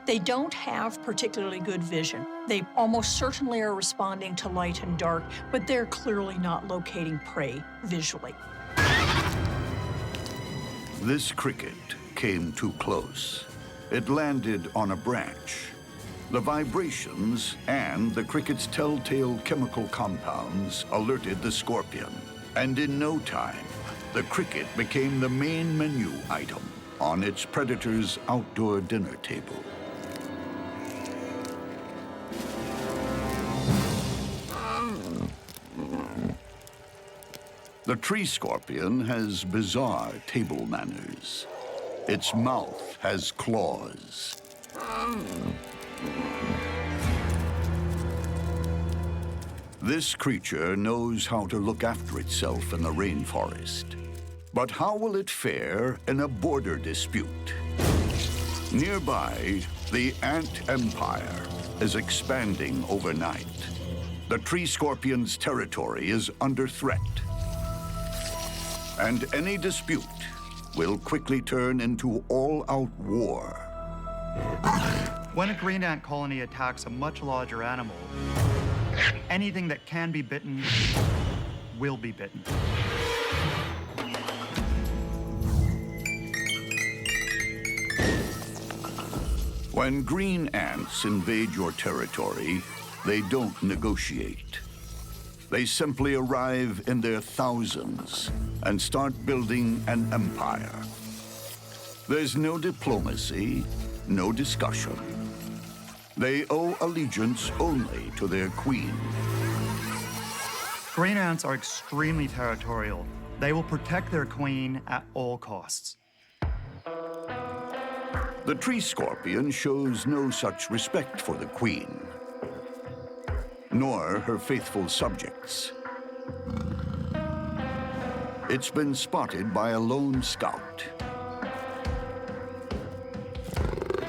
They don't have particularly good vision. They almost certainly are responding to light and dark, but they're clearly not locating prey visually. This cricket came too close. It landed on a branch. The vibrations and the cricket's telltale chemical compounds alerted the scorpion. And in no time, the cricket became the main menu item on its predator's outdoor dinner table. The tree scorpion has bizarre table manners. Its mouth has claws. This creature knows how to look after itself in the rainforest. But how will it fare in a border dispute? Nearby, the ant empire is expanding overnight. The tree scorpion's territory is under threat. And any dispute will quickly turn into all-out war. When a green ant colony attacks a much larger animal, anything that can be bitten will be bitten. When green ants invade your territory, they don't negotiate. They simply arrive in their thousands and start building an empire. There's no diplomacy, no discussion. They owe allegiance only to their queen. Green ants are extremely territorial. They will protect their queen at all costs. The tree scorpion shows no such respect for the queen, nor her faithful subjects. It's been spotted by a lone scout.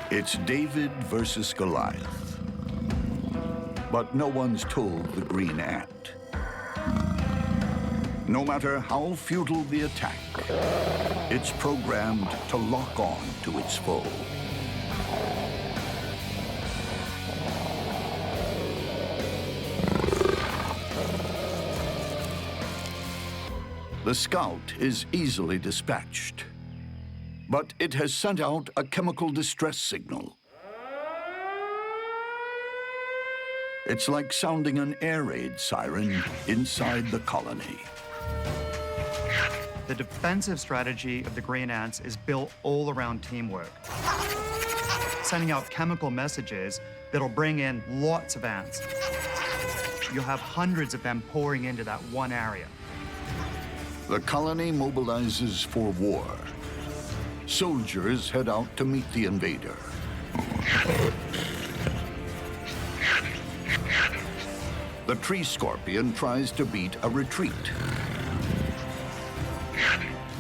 It's David versus Goliath. But no one's told the green ant. No matter how futile the attack, it's programmed to lock on to its foe. The scout is easily dispatched, but it has sent out a chemical distress signal. It's like sounding an air raid siren inside the colony. The defensive strategy of the green ants is built all around teamwork, sending out chemical messages that'll bring in lots of ants. You'll have hundreds of them pouring into that one area. The colony mobilizes for war. Soldiers head out to meet the invader. The tree scorpion tries to beat a retreat,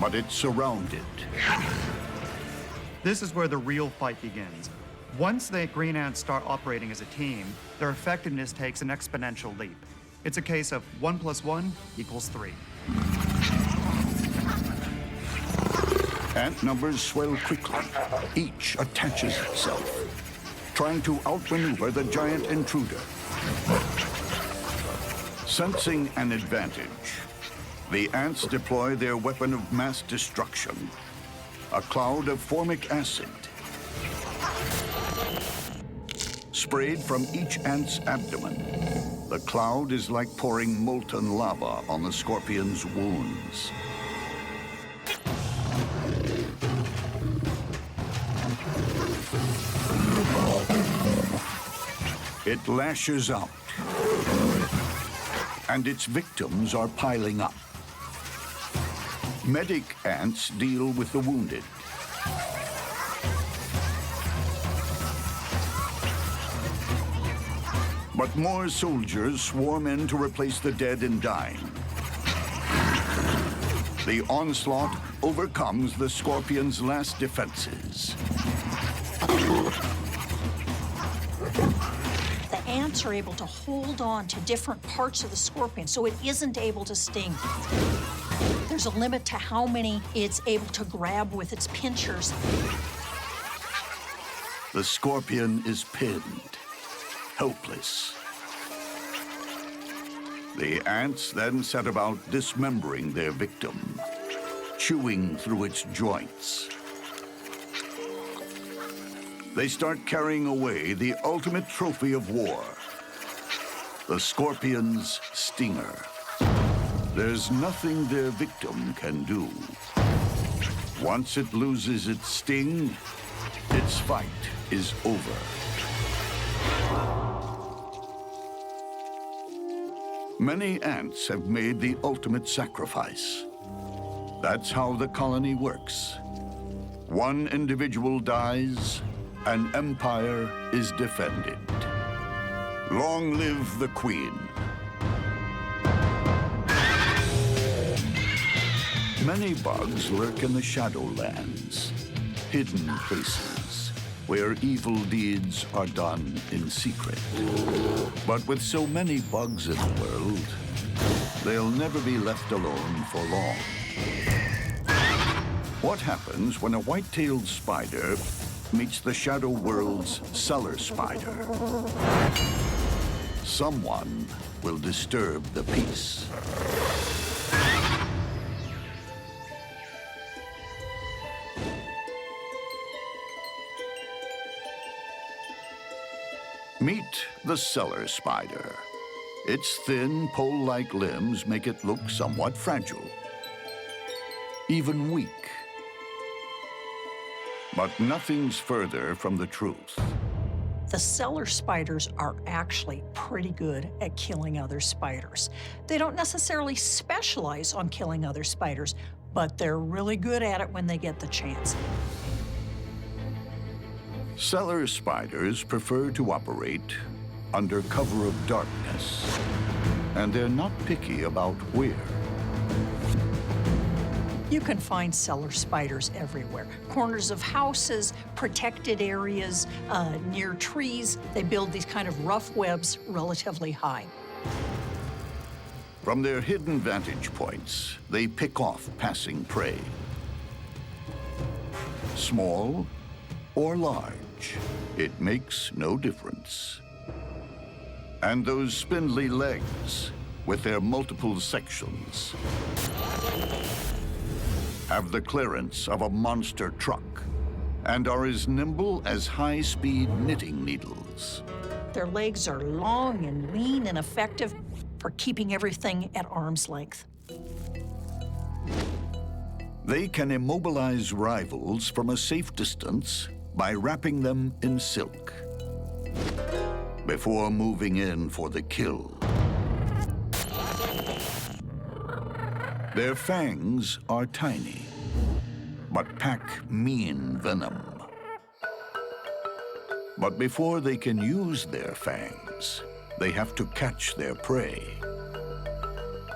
but it's surrounded. This is where the real fight begins. Once the green ants start operating as a team, their effectiveness takes an exponential leap. It's a case of 1 + 1 = 3. Ant numbers swell quickly. Each attaches itself, trying to outmaneuver the giant intruder. Sensing an advantage, the ants deploy their weapon of mass destruction, a cloud of formic acid. Sprayed from each ant's abdomen, the cloud is like pouring molten lava on the scorpion's wounds. It lashes out, and its victims are piling up. Medic ants deal with the wounded. But more soldiers swarm in to replace the dead and dying. The onslaught overcomes the scorpion's last defenses. The ants are able to hold on to different parts of the scorpion so it isn't able to sting. There's a limit to how many it's able to grab with its pinchers. The scorpion is pinned, helpless. The ants then set about dismembering their victim, chewing through its joints. They start carrying away the ultimate trophy of war, the scorpion's stinger. There's nothing their victim can do. Once it loses its sting, its fight is over. Many ants have made the ultimate sacrifice. That's how the colony works. One individual dies, an empire is defended. Long live the Queen. Many bugs lurk in the Shadowlands, hidden places where evil deeds are done in secret. But with so many bugs in the world, they'll never be left alone for long. What happens when a white-tailed spider meets the shadow world's cellar spider? Someone will disturb the peace. Meet the cellar spider. Its thin, pole-like limbs make it look somewhat fragile, even weak. But nothing's further from the truth. The cellar spiders are actually pretty good at killing other spiders. They don't necessarily specialize on killing other spiders, but they're really good at it when they get the chance. Cellar spiders prefer to operate under cover of darkness, and they're not picky about where. You can find cellar spiders everywhere. Corners of houses, protected areas, near trees. They build these kind of rough webs relatively high. From their hidden vantage points, they pick off passing prey. Small or large, it makes no difference. And those spindly legs, with their multiple sections, have the clearance of a monster truck and are as nimble as high-speed knitting needles. Their legs are long and lean and effective for keeping everything at arm's length. They can immobilize rivals from a safe distance by wrapping them in silk before moving in for the kill. Their fangs are tiny, but pack mean venom. But before they can use their fangs, they have to catch their prey.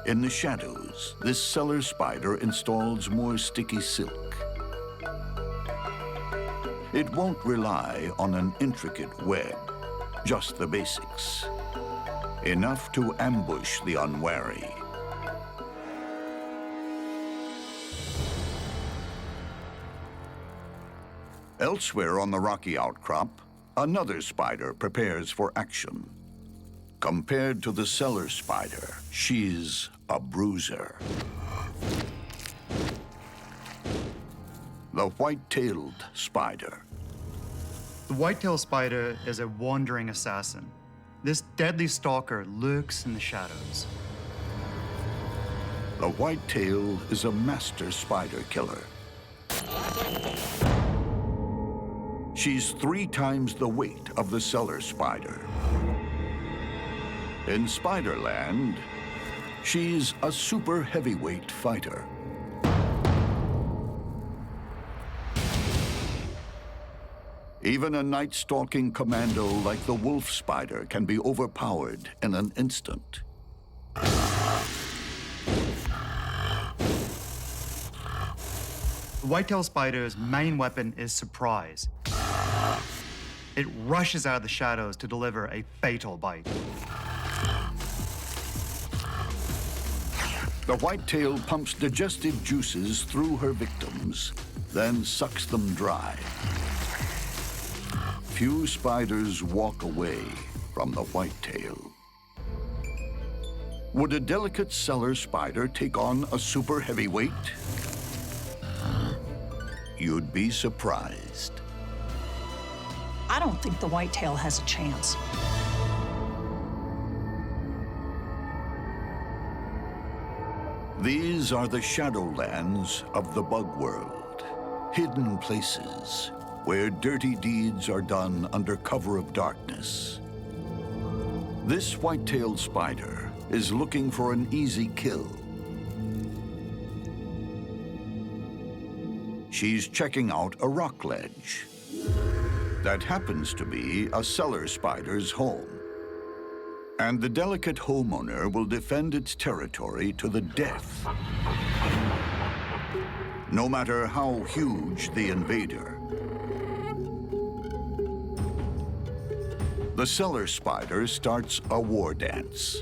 In the shadows, this cellar spider installs more sticky silk. It won't rely on an intricate web, just the basics. Enough to ambush the unwary. Elsewhere on the rocky outcrop, another spider prepares for action. Compared to the cellar spider, she's a bruiser. The white-tailed spider. The white-tailed spider is a wandering assassin. This deadly stalker lurks in the shadows. The white-tail is a master spider killer. She's 3 times the weight of the cellar spider. In Spiderland, she's a super heavyweight fighter. Even a night-stalking commando like the wolf spider can be overpowered in an instant. The white-tailed spider's main weapon is surprise. It rushes out of the shadows to deliver a fatal bite. The whitetail pumps digestive juices through her victims, then sucks them dry. Few spiders walk away from the whitetail. Would a delicate cellar spider take on a super heavyweight? You'd be surprised. I don't think the whitetail has a chance. These are the shadowlands of the bug world, hidden places where dirty deeds are done under cover of darkness. This white-tailed spider is looking for an easy kill. She's checking out a rock ledge. That happens to be a cellar spider's home. And the delicate homeowner will defend its territory to the death. No matter how huge the invader. The cellar spider starts a war dance.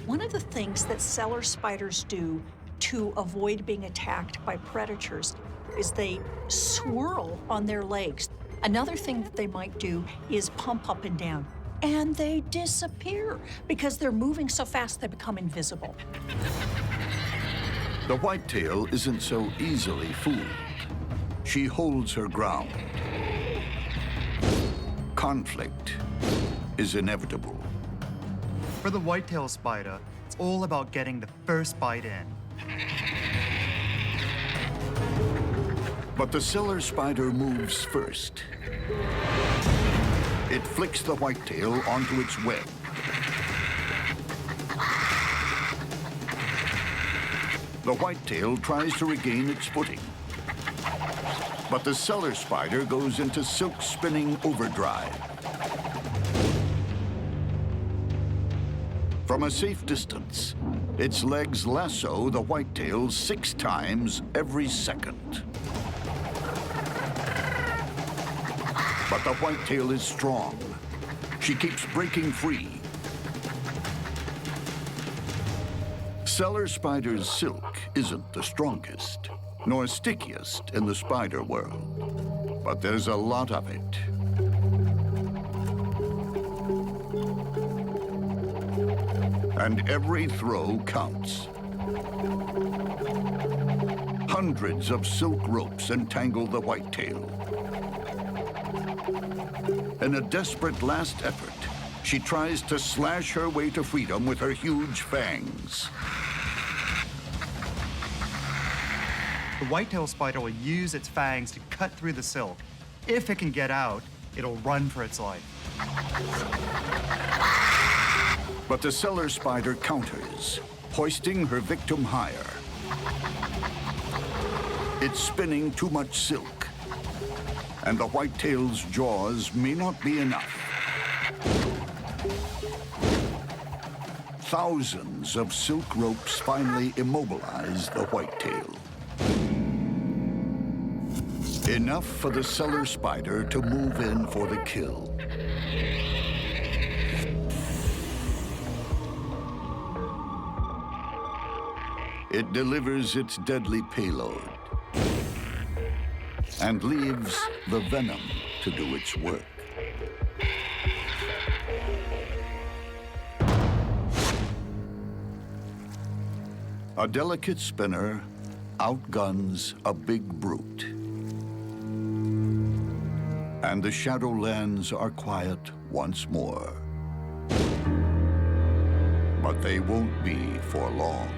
One of the things that cellar spiders do to avoid being attacked by predators is they swirl on their legs. Another thing that they might do is pump up and down. And they disappear because they're moving so fast they become invisible. The whitetail isn't so easily fooled. She holds her ground. Conflict is inevitable. For the white-tailed spider, it's all about getting the first bite in. But the cellar spider moves first. It flicks the whitetail onto its web. The whitetail tries to regain its footing. But the cellar spider goes into silk spinning overdrive. From a safe distance, its legs lasso the whitetail 6 times every second. But the whitetail is strong. She keeps breaking free. Cellar spider's silk isn't the strongest, nor stickiest in the spider world, but there's a lot of it. And every throw counts. Hundreds of silk ropes entangle the whitetail. In a desperate last effort, she tries to slash her way to freedom with her huge fangs. The white-tailed spider will use its fangs to cut through the silk. If it can get out, it'll run for its life. But the cellar spider counters, hoisting her victim higher. It's spinning too much silk, and the whitetail's jaws may not be enough. Thousands of silk ropes finally immobilize the whitetail. Enough for the cellar spider to move in for the kill. It delivers its deadly payload and leaves the venom to do its work. A delicate spinner outguns a big brute. And the shadowlands are quiet once more. But they won't be for long.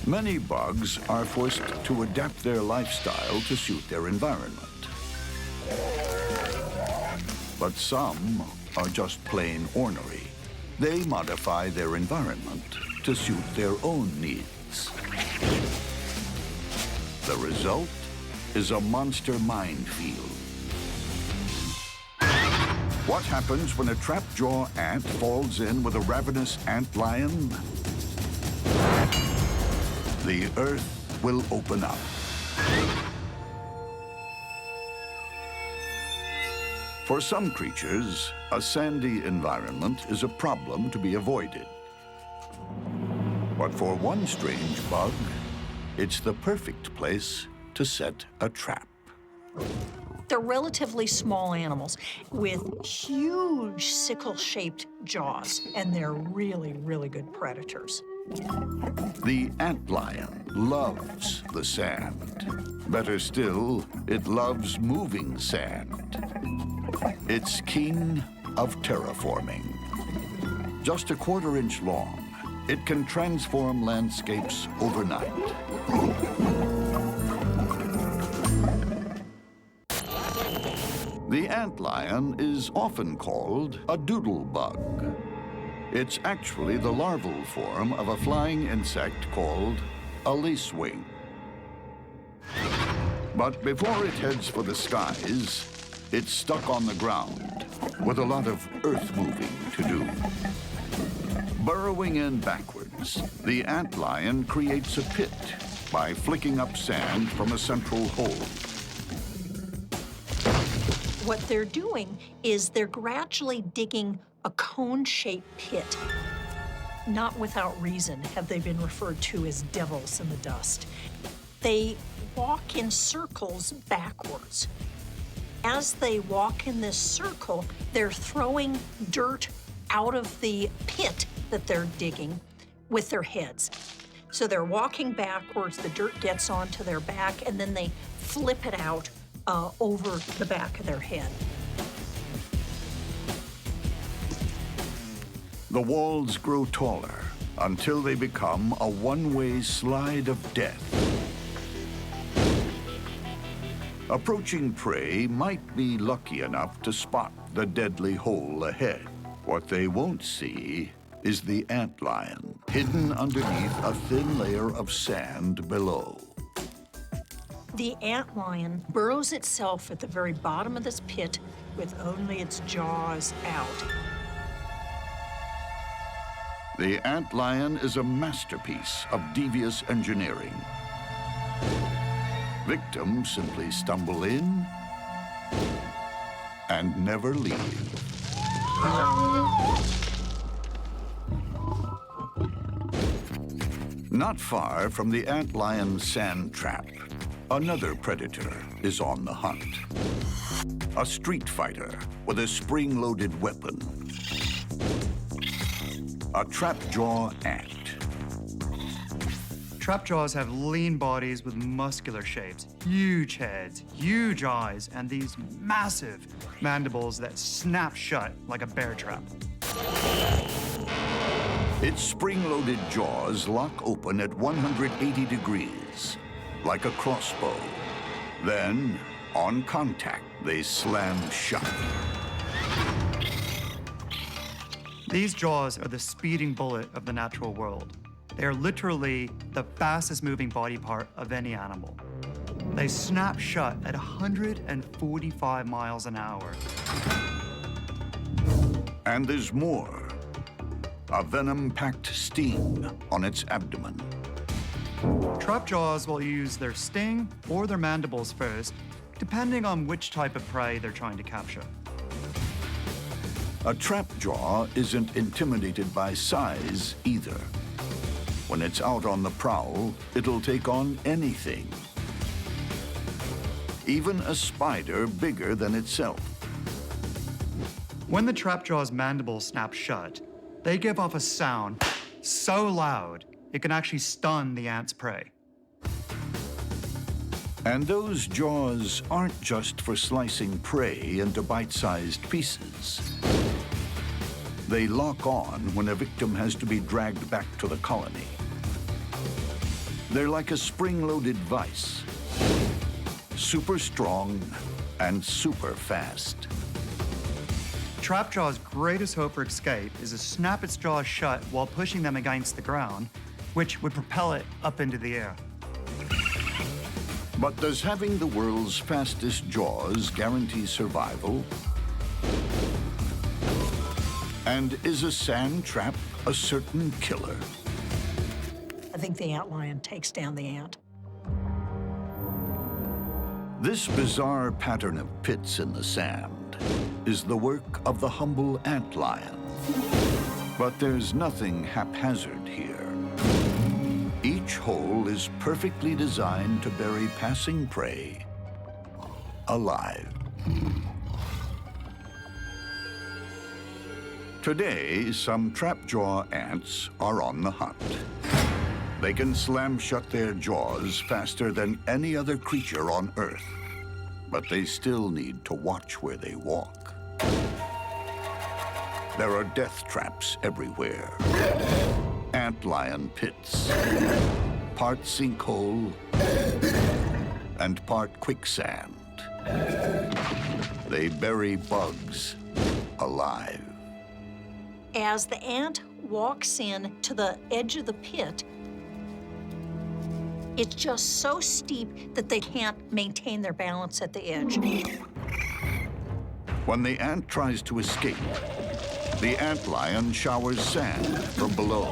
Many bugs are forced to adapt their lifestyle to suit their environment. But some are just plain ornery. They modify their environment to suit their own needs. The result is a monster minefield. What happens when a trap-jaw ant falls in with a ravenous ant lion? The earth will open up. For some creatures, a sandy environment is a problem to be avoided. But for one strange bug, it's the perfect place to set a trap. They're relatively small animals with huge sickle-shaped jaws, and they're really, really good predators. The antlion loves the sand. Better still, it loves moving sand. It's king of terraforming. Just a quarter-inch long, it can transform landscapes overnight. The antlion is often called a doodle bug. It's actually the larval form of a flying insect called a lacewing. But before it heads for the skies, it's stuck on the ground with a lot of earth moving to do. Burrowing in backwards, the antlion creates a pit by flicking up sand from a central hole. What they're doing is they're gradually digging a cone-shaped pit. Not without reason have they been referred to as devils in the dust. They walk in circles backwards. As they walk in this circle, they're throwing dirt out of the pit that they're digging with their heads. So they're walking backwards, the dirt gets onto their back, and then they flip it out over the back of their head. The walls grow taller until they become a one-way slide of death. Approaching prey might be lucky enough to spot the deadly hole ahead. What they won't see is the antlion, hidden underneath a thin layer of sand below. The antlion burrows itself at the very bottom of this pit with only its jaws out. The antlion is a masterpiece of devious engineering. Victims simply stumble in and never leave. Not far from the antlion sand trap, another predator is on the hunt. A street fighter with a spring-loaded weapon. A trap-jaw ant. Trapjaws have lean bodies with muscular shapes, huge heads, huge eyes, and these massive mandibles that snap shut like a bear trap. Its spring-loaded jaws lock open at 180 degrees, like a crossbow. Then, on contact, they slam shut. These jaws are the speeding bullet of the natural world. They are literally the fastest moving body part of any animal. They snap shut at 145 miles an hour. And there's more. A venom-packed sting on its abdomen. Trapjaws will use their sting or their mandibles first, depending on which type of prey they're trying to capture. A trapjaw isn't intimidated by size either. When it's out on the prowl, it'll take on anything. Even a spider bigger than itself. When the trapjaw's mandibles snap shut, they give off a sound so loud it can actually stun the ant's prey. And those jaws aren't just for slicing prey into bite-sized pieces. They lock on when a victim has to be dragged back to the colony. They're like a spring-loaded vice. Super strong and super fast. Trapjaw's greatest hope for escape is to snap its jaws shut while pushing them against the ground, which would propel it up into the air. But does having the world's fastest jaws guarantee survival? And is a sand trap a certain killer? I think the antlion takes down the ant. This bizarre pattern of pits in the sand is the work of the humble antlion. But there's nothing haphazard here. Each hole is perfectly designed to bury passing prey alive. Today, some trapjaw ants are on the hunt. They can slam shut their jaws faster than any other creature on Earth, but they still need to watch where they walk. There are death traps everywhere. Antlion pits, part sinkhole, and part quicksand. They bury bugs alive. As the ant walks in to the edge of the pit, it's just so steep that they can't maintain their balance at the edge. When the ant tries to escape, the antlion showers sand from below.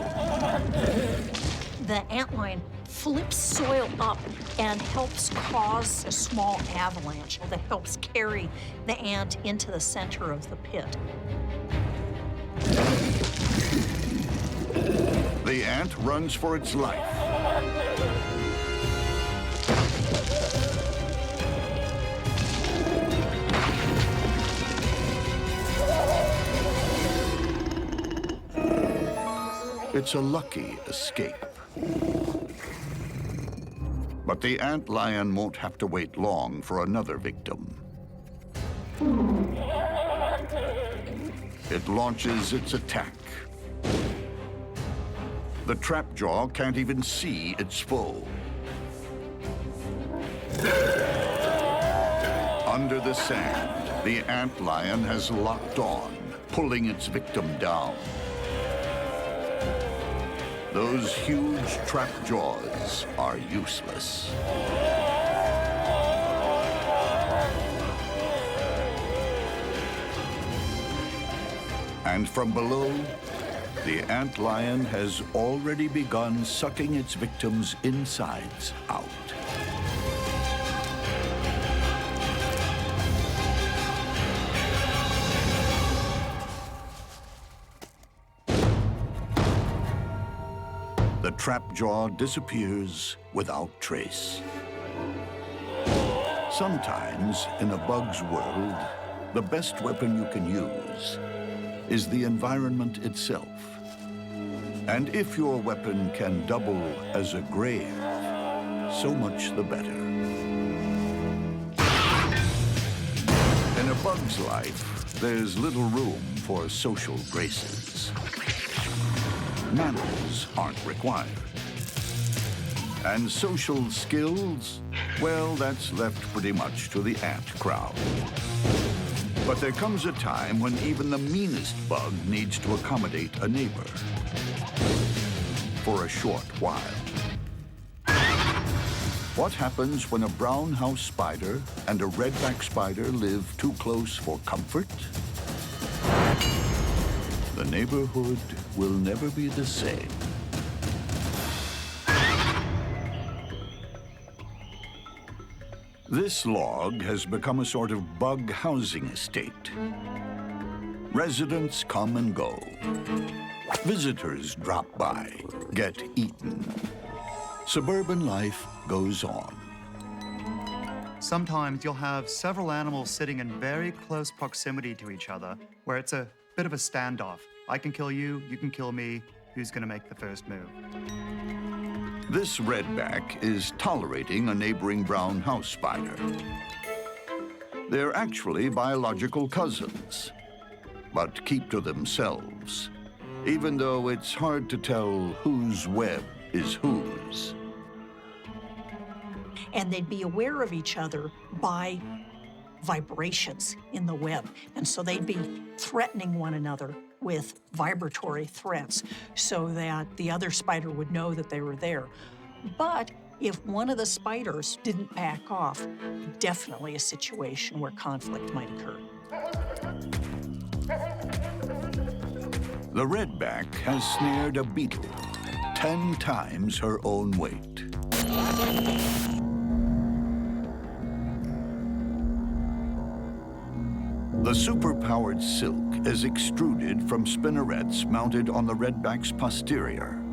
The antlion flips soil up and helps cause a small avalanche that helps carry the ant into the center of the pit. The ant runs for its life. It's a lucky escape. But the antlion won't have to wait long for another victim. It launches its attack. The trapjaw can't even see its foe. Under the sand, the antlion has locked on, pulling its victim down. Those huge trap jaws are useless. And from below, the antlion has already begun sucking its victims' insides out. The trapjaw disappears without trace. Sometimes, in a bug's world, the best weapon you can use is the environment itself. And if your weapon can double as a grave, so much the better. In a bug's life, there's little room for social graces. Manners aren't required. And social skills, well, that's left pretty much to the ant crowd. But there comes a time when even the meanest bug needs to accommodate a neighbor. For a short while. What happens when a brown house spider and a redback spider live too close for comfort? The neighborhood will never be the same. This log has become a sort of bug housing estate. Residents come and go. Visitors drop by, get eaten. Suburban life goes on. Sometimes you'll have several animals sitting in very close proximity to each other, where it's a bit of a standoff. I can kill you, you can kill me, who's gonna make the first move? This redback is tolerating a neighboring brown house spider. They're actually biological cousins, but keep to themselves, even though it's hard to tell whose web is whose. And they'd be aware of each other by vibrations in the web. And so they'd be threatening one another with vibratory threats so that the other spider would know that they were there. But If one of the spiders didn't back off, definitely a situation where conflict might occur. The redback has snared a beetle 10 times her own weight. The superpowered silk is extruded from spinnerets mounted on the redback's posterior.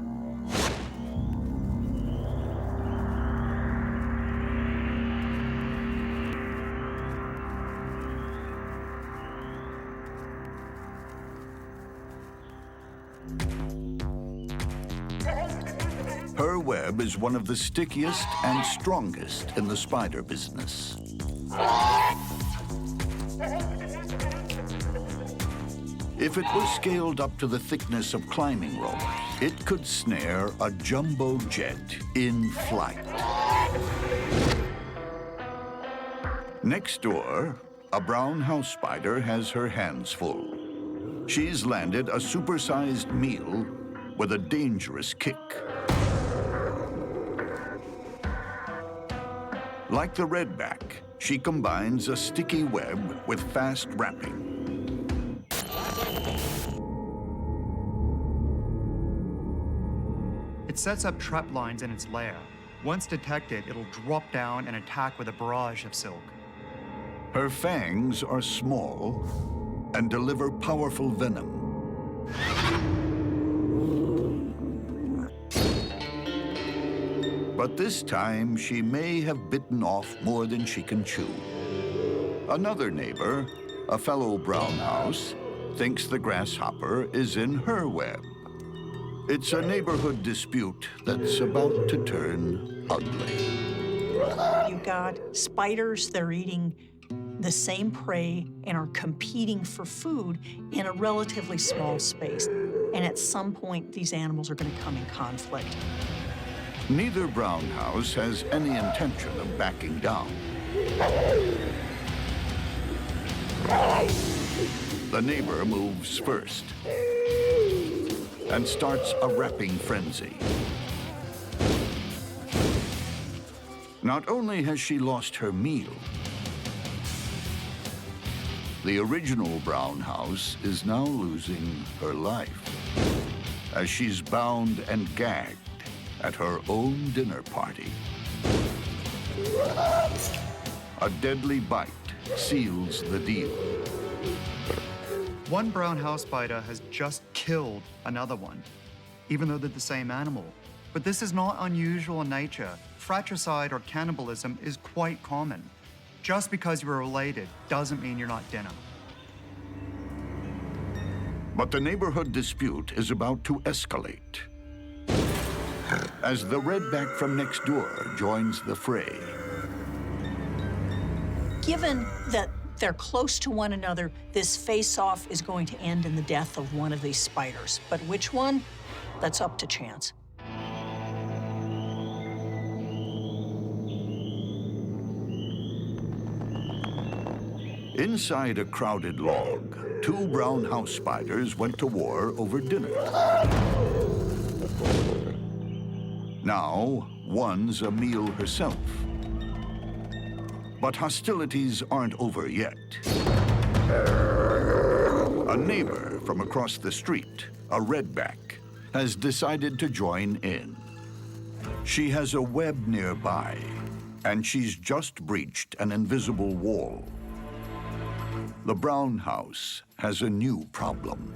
Her web is one of the stickiest and strongest in the spider business. If it was scaled up to the thickness of climbing rope, it could snare a jumbo jet in flight. Next door, a brown house spider has her hands full. She's landed a supersized meal with a dangerous kick. Like the redback, she combines a sticky web with fast wrapping. It sets up trap lines in its lair. Once detected, it'll drop down and attack with a barrage of silk. Her fangs are small and deliver powerful venom. But this time, she may have bitten off more than she can chew. Another neighbor, a fellow brown house, thinks the grasshopper is in her web. It's a neighborhood dispute that's about to turn ugly. You've got spiders, they're eating the same prey and are competing for food in a relatively small space. And at some point, these animals are going to come in conflict. Neither brown house has any intention of backing down. The neighbor moves first and starts a wrapping frenzy. Not only has she lost her meal, the original brown house is now losing her life as she's bound and gagged at her own dinner party. A deadly bite seals the deal. One brown house spider has just killed another one, even though they're the same animal. But this is not unusual in nature. Fratricide or cannibalism is quite common. Just because you're related doesn't mean you're not dinner. But the neighborhood dispute is about to escalate as the redback from next door joins the fray. Given that they're close to one another, this face-off is going to end in the death of one of these spiders. But which one? That's up to chance. Inside a crowded log, two brown house spiders went to war over dinner. Now, one's a meal herself. But hostilities aren't over yet. A neighbor from across the street, a redback, has decided to join in. She has a web nearby, and she's just breached an invisible wall. The brown house has a new problem.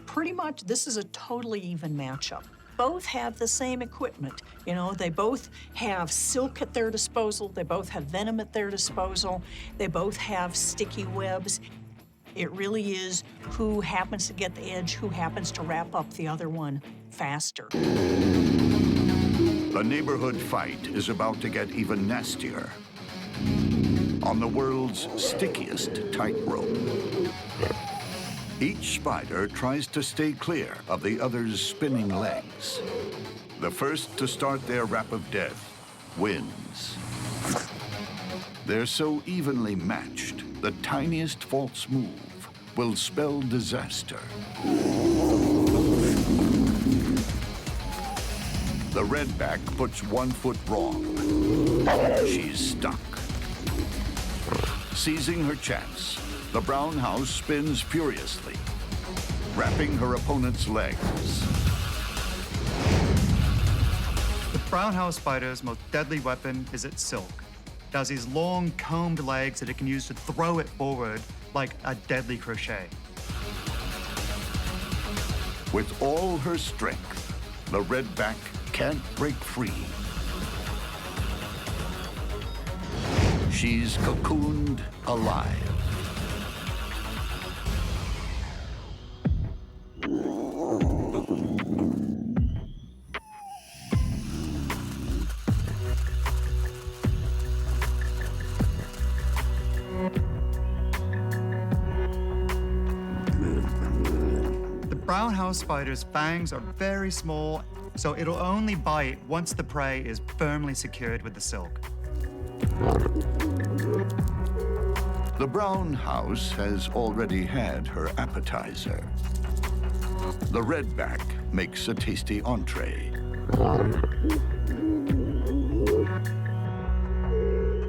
Pretty much, this is a totally even matchup. Both have the same equipment. You know, they both have silk at their disposal. They both have venom at their disposal. They both have sticky webs. It really is who happens to get the edge, who happens to wrap up the other one faster. The neighborhood fight is about to get even nastier. On the world's stickiest tightrope. Each spider tries to stay clear of the other's spinning legs. The first to start their rap of death wins. They're so evenly matched, the tiniest false move will spell disaster. The redback puts 1 foot wrong. She's stuck. Seizing her chance, the brown house spins furiously, wrapping her opponent's legs. The brown house spider's most deadly weapon is its silk. It has these long, combed legs that it can use to throw it forward like a deadly crochet. With all her strength, the redback can't break free. She's cocooned alive. The brown house spider's fangs are very small, so it'll only bite once the prey is firmly secured with the silk. The brown house has already had her appetizer. The redback makes a tasty entree.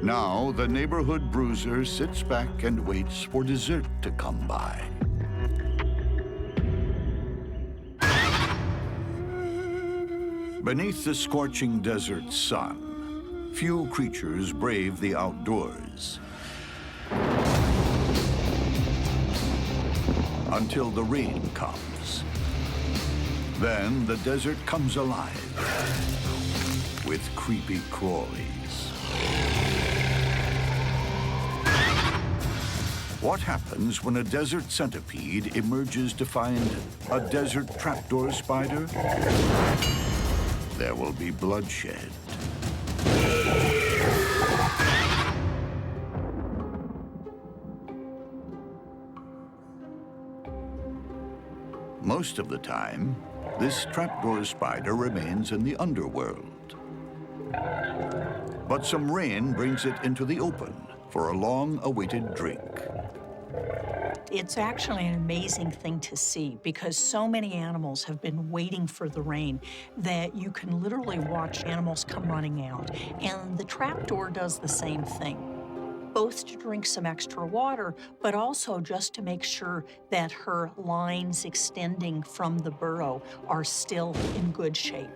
Now, the neighborhood bruiser sits back and waits for dessert to come by. Beneath the scorching desert sun, few creatures brave the outdoors. Until the rain comes. Then the desert comes alive with creepy crawlies. What happens when a desert centipede emerges to find a desert trapdoor spider? There will be bloodshed. Most of the time, this trapdoor spider remains in the underworld. But some rain brings it into the open for a long-awaited drink. It's actually an amazing thing to see because so many animals have been waiting for the rain that you can literally watch animals come running out. And the trapdoor does the same thing, both to drink some extra water, but also just to make sure that her lines extending from the burrow are still in good shape.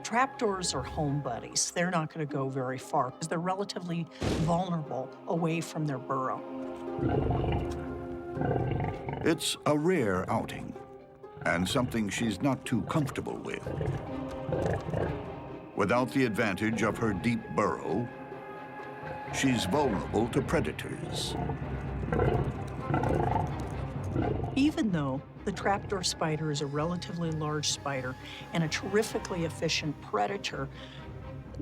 Trapdoors are home buddies. They're not going to go very far because they're relatively vulnerable away from their burrow. It's a rare outing, and something she's not too comfortable with. Without the advantage of her deep burrow, she's vulnerable to predators. Even though the trapdoor spider is a relatively large spider and a terrifically efficient predator,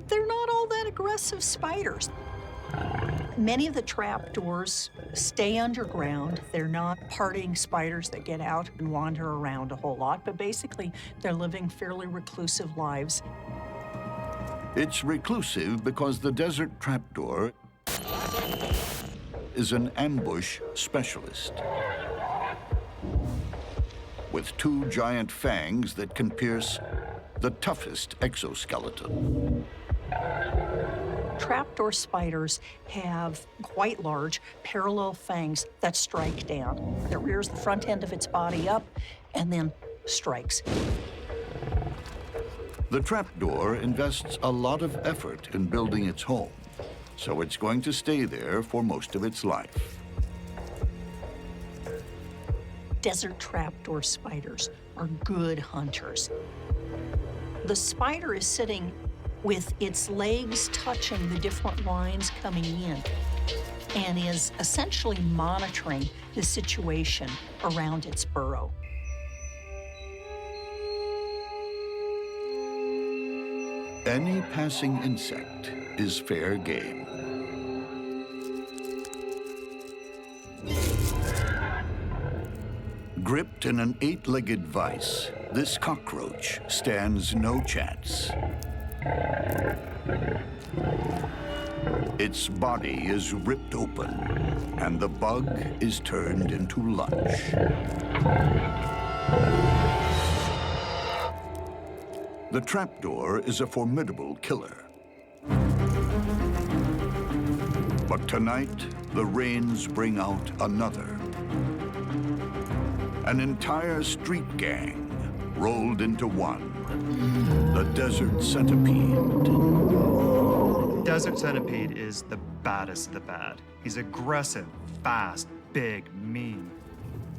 they're not all that aggressive spiders. Many of the trapdoors stay underground. They're not partying spiders that get out and wander around a whole lot, but basically they're living fairly reclusive lives. It's reclusive because the desert trapdoor is an ambush specialist with 2 giant fangs that can pierce the toughest exoskeleton. Trapdoor spiders have quite large parallel fangs that strike down. It rears the front end of its body up and then strikes. The trapdoor invests a lot of effort in building its home, so it's going to stay there for most of its life. Desert trapdoor spiders are good hunters. The spider is sitting with its legs touching the different lines coming in and is essentially monitoring the situation around its burrow. Any passing insect is fair game. Gripped in an 8-legged vice, this cockroach stands no chance. Its body is ripped open, and the bug is turned into lunch. The trapdoor is a formidable killer. But tonight, the rains bring out another. An entire street gang rolled into one. The desert centipede. Desert centipede is the baddest of the bad. He's aggressive, fast, big, mean.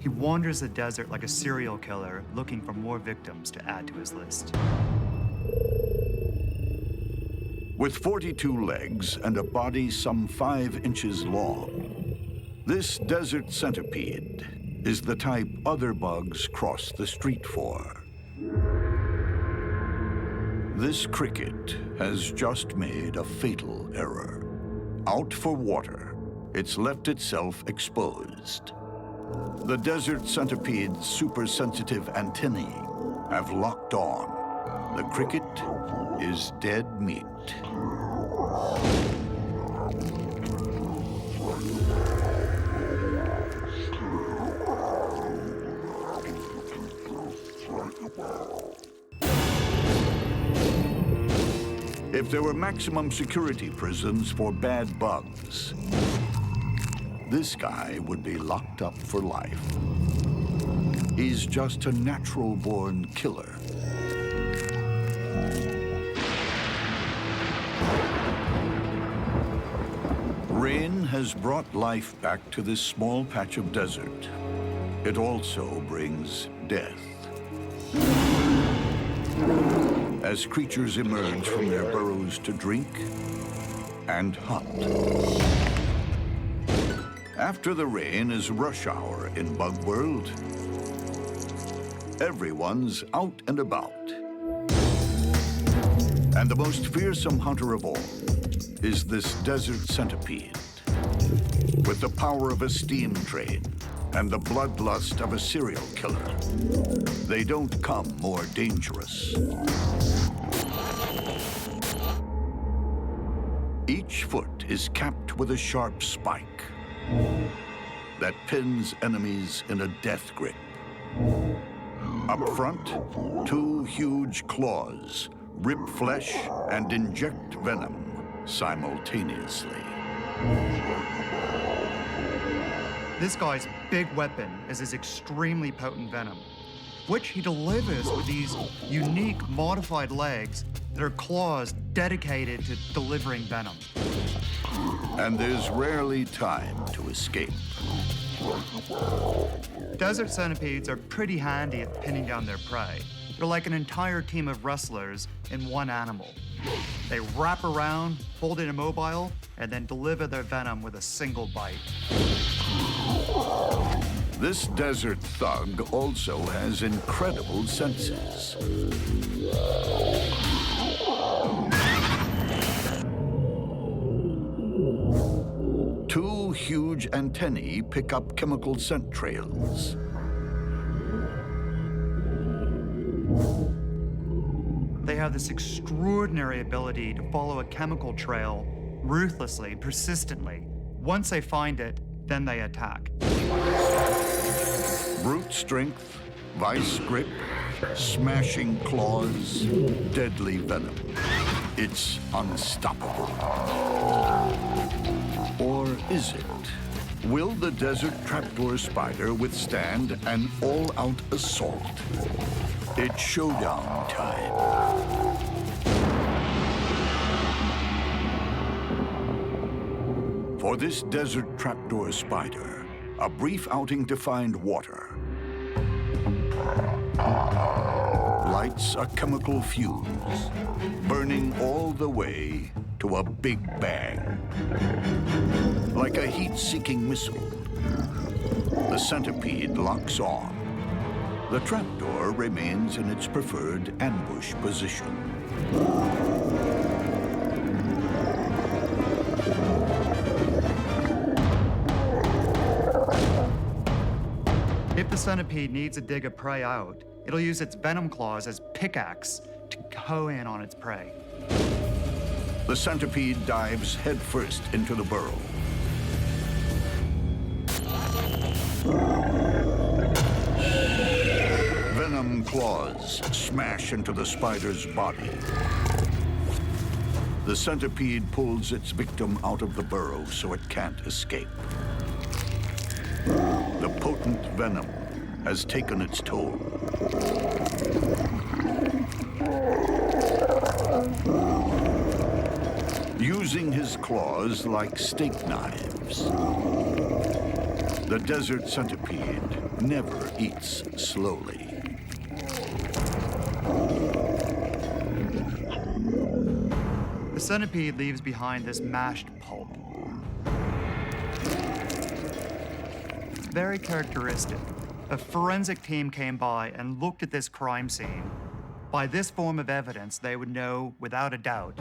He wanders the desert like a serial killer, looking for more victims to add to his list. With 42 legs and a body some 5 inches long, this desert centipede is the type other bugs cross the street for. This cricket has just made a fatal error. Out for water, it's left itself exposed. The desert centipede's super-sensitive antennae have locked on. The cricket is dead meat. If there were maximum security prisons for bad bugs, this guy would be locked up for life. He's just a natural-born killer. Rain has brought life back to this small patch of desert. It also brings death. As creatures emerge from their burrows to drink and hunt. After the rain is rush hour in Bug World. Everyone's out and about. And the most fearsome hunter of all is this desert centipede. With the power of a steam train and the bloodlust of a serial killer, they don't come more dangerous. Each foot is capped with a sharp spike that pins enemies in a death grip. Up front, 2 huge claws rip flesh and inject venom simultaneously. This guy's big weapon is his extremely potent venom, which he delivers with these unique modified legs that are claws dedicated to delivering venom. And there's rarely time to escape. Desert centipedes are pretty handy at pinning down their prey. They're like an entire team of wrestlers in one animal. They wrap around, hold it immobile, and then deliver their venom with a single bite. This desert thug also has incredible senses. Two huge antennae pick up chemical scent trails. They have this extraordinary ability to follow a chemical trail ruthlessly, persistently. Once they find it, then they attack. Brute strength, vice grip, smashing claws, deadly venom. It's unstoppable. Or is it? Will the desert trapdoor spider withstand an all-out assault? It's showdown time. For this desert trapdoor spider, a brief outing to find water lights a chemical fuse, burning all the way to a big bang. Like a heat-seeking missile, the centipede locks on. The trapdoor remains in its preferred ambush position. If the centipede needs to dig a prey out, it'll use its venom claws as pickaxe to hoe in on its prey. The centipede dives headfirst into the burrow. Venom venom claws smash into the spider's body. The centipede pulls its victim out of the burrow so it can't escape. The potent venom has taken its toll. Using his claws like steak knives, the desert centipede never eats slowly. The centipede leaves behind this mashed pulp. Very characteristic. A forensic team came by and looked at this crime scene. By this form of evidence, they would know, without a doubt,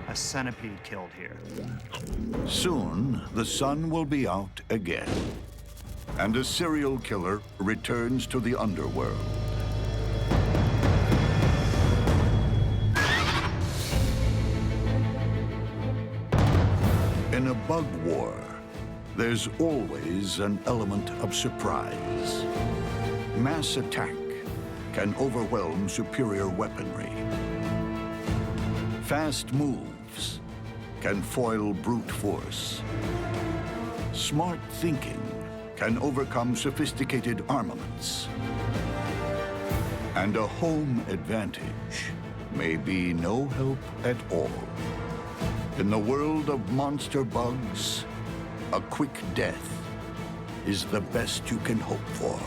a centipede killed here. Soon, the sun will be out again, and a serial killer returns to the underworld. In a bug war, there's always an element of surprise. Mass attack can overwhelm superior weaponry. Fast moves can foil brute force. Smart thinking can overcome sophisticated armaments. And a home advantage may be no help at all. In the world of monster bugs, a quick death is the best you can hope for.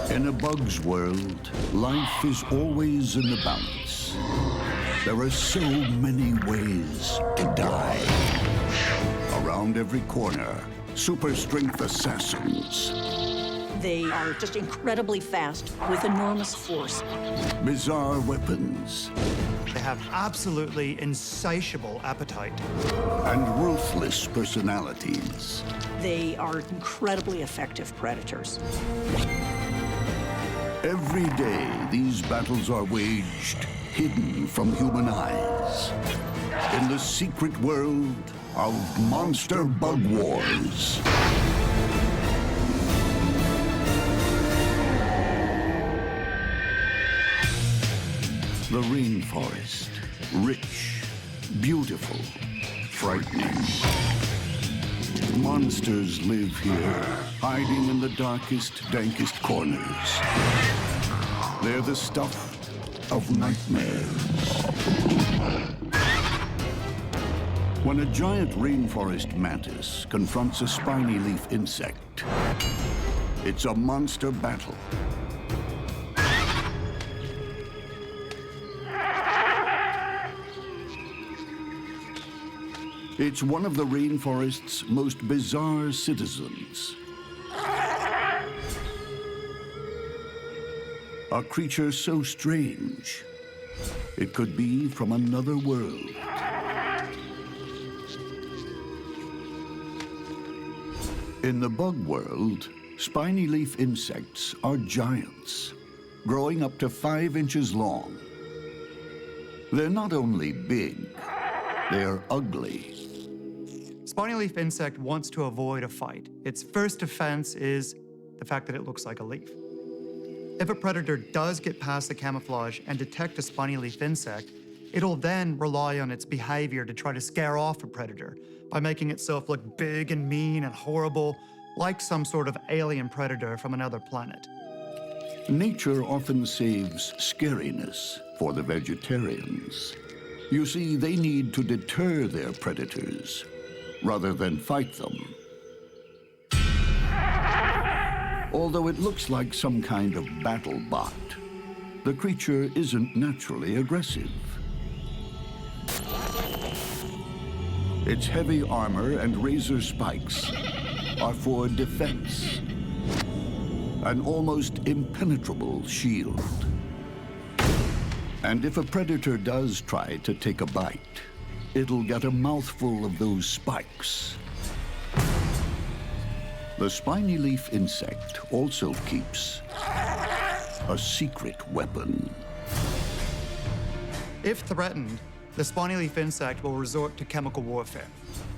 In a bug's world, life is always in the balance. There are so many ways to die. Around every corner, super-strength assassins. They are just incredibly fast with enormous force. Bizarre weapons. They have absolutely insatiable appetite. And ruthless personalities. They are incredibly effective predators. Every day, these battles are waged hidden from human eyes. In the secret world of monster bug wars. The rainforest, rich, beautiful, frightening. Monsters live here, hiding in the darkest, dankest corners. They're the stuff of nightmares. When a giant rainforest mantis confronts a spiny leaf insect, it's a monster battle. It's one of the rainforest's most bizarre citizens. A creature so strange, it could be from another world. In the bug world, spiny leaf insects are giants, growing up to 5 inches long. They're not only big, they're ugly. Spiny leaf insect wants to avoid a fight. Its first defense is the fact that it looks like a leaf. If a predator does get past the camouflage and detect a spiny leaf insect, it'll then rely on its behavior to try to scare off a predator by making itself look big and mean and horrible, like some sort of alien predator from another planet. Nature often saves scariness for the vegetarians. You see, they need to deter their predators rather than fight them. Although it looks like some kind of battle bot, the creature isn't naturally aggressive. Its heavy armor and razor spikes are for defense, an almost impenetrable shield. And if a predator does try to take a bite, it'll get a mouthful of those spikes. The spiny leaf insect also keeps a secret weapon. If threatened, the spiny leaf insect will resort to chemical warfare.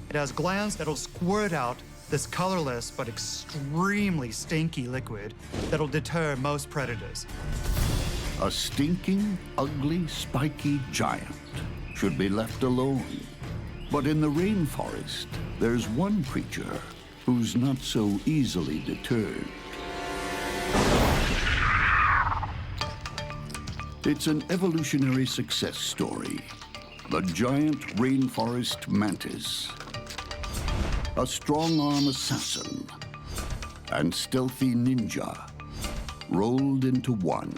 It has glands that'll squirt out this colorless but extremely stinky liquid that'll deter most predators. A stinking, ugly, spiky giant should be left alone. But in the rainforest, there's one creature who's not so easily deterred. It's an evolutionary success story. The Giant Rainforest Mantis. A strong-arm assassin and stealthy ninja rolled into one.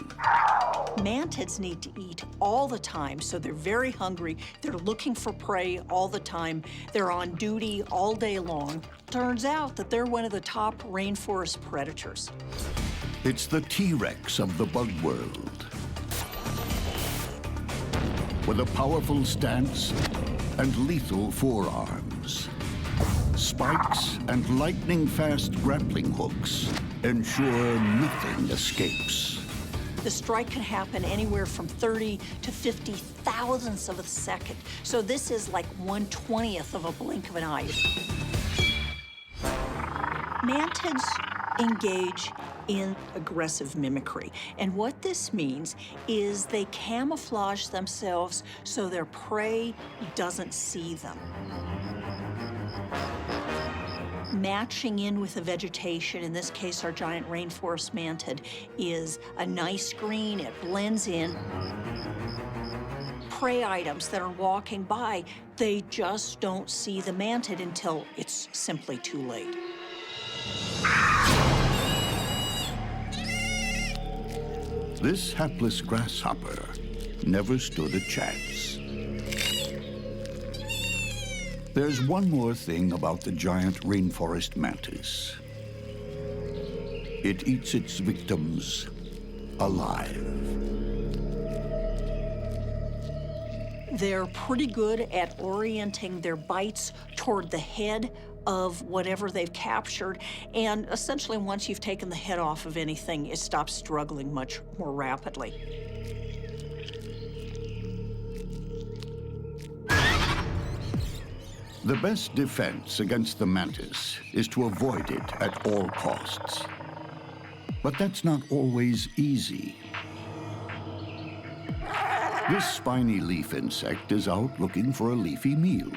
Mantids need to eat all the time, so they're very hungry. They're looking for prey all the time. They're on duty all day long. Turns out that they're one of the top rainforest predators. It's the T-Rex of the bug world. With a powerful stance and lethal forearms. Spikes and lightning-fast grappling hooks ensure nothing escapes. The strike can happen anywhere from 30 to 50 thousandths of a second. So this is like 1/20th of a blink of an eye. Mantids engage in aggressive mimicry. And what this means is they camouflage themselves so their prey doesn't see them. Matching in with the vegetation, in this case our giant rainforest mantid, is a nice green. It blends in. Prey items that are walking by, they just don't see the mantid until it's simply too late. This hapless grasshopper never stood a chance. There's one more thing about the giant rainforest mantis. It eats its victims alive. They're pretty good at orienting their bites toward the head of whatever they've captured, and essentially once you've taken the head off of anything, it stops struggling much more rapidly. The best defense against the mantis is to avoid it at all costs. But that's not always easy. This spiny leaf insect is out looking for a leafy meal.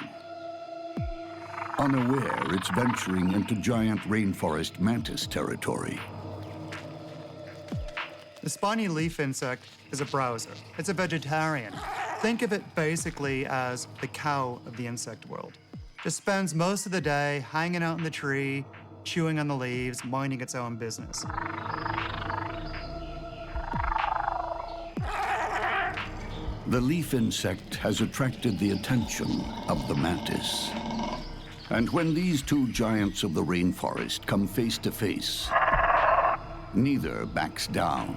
Unaware it's venturing into giant rainforest mantis territory. The spiny leaf insect is a browser. It's a vegetarian. Think of it basically as the cow of the insect world. Just spends most of the day hanging out in the tree, chewing on the leaves, minding its own business. The leaf insect has attracted the attention of the mantis. And when these two giants of the rainforest come face to face, neither backs down.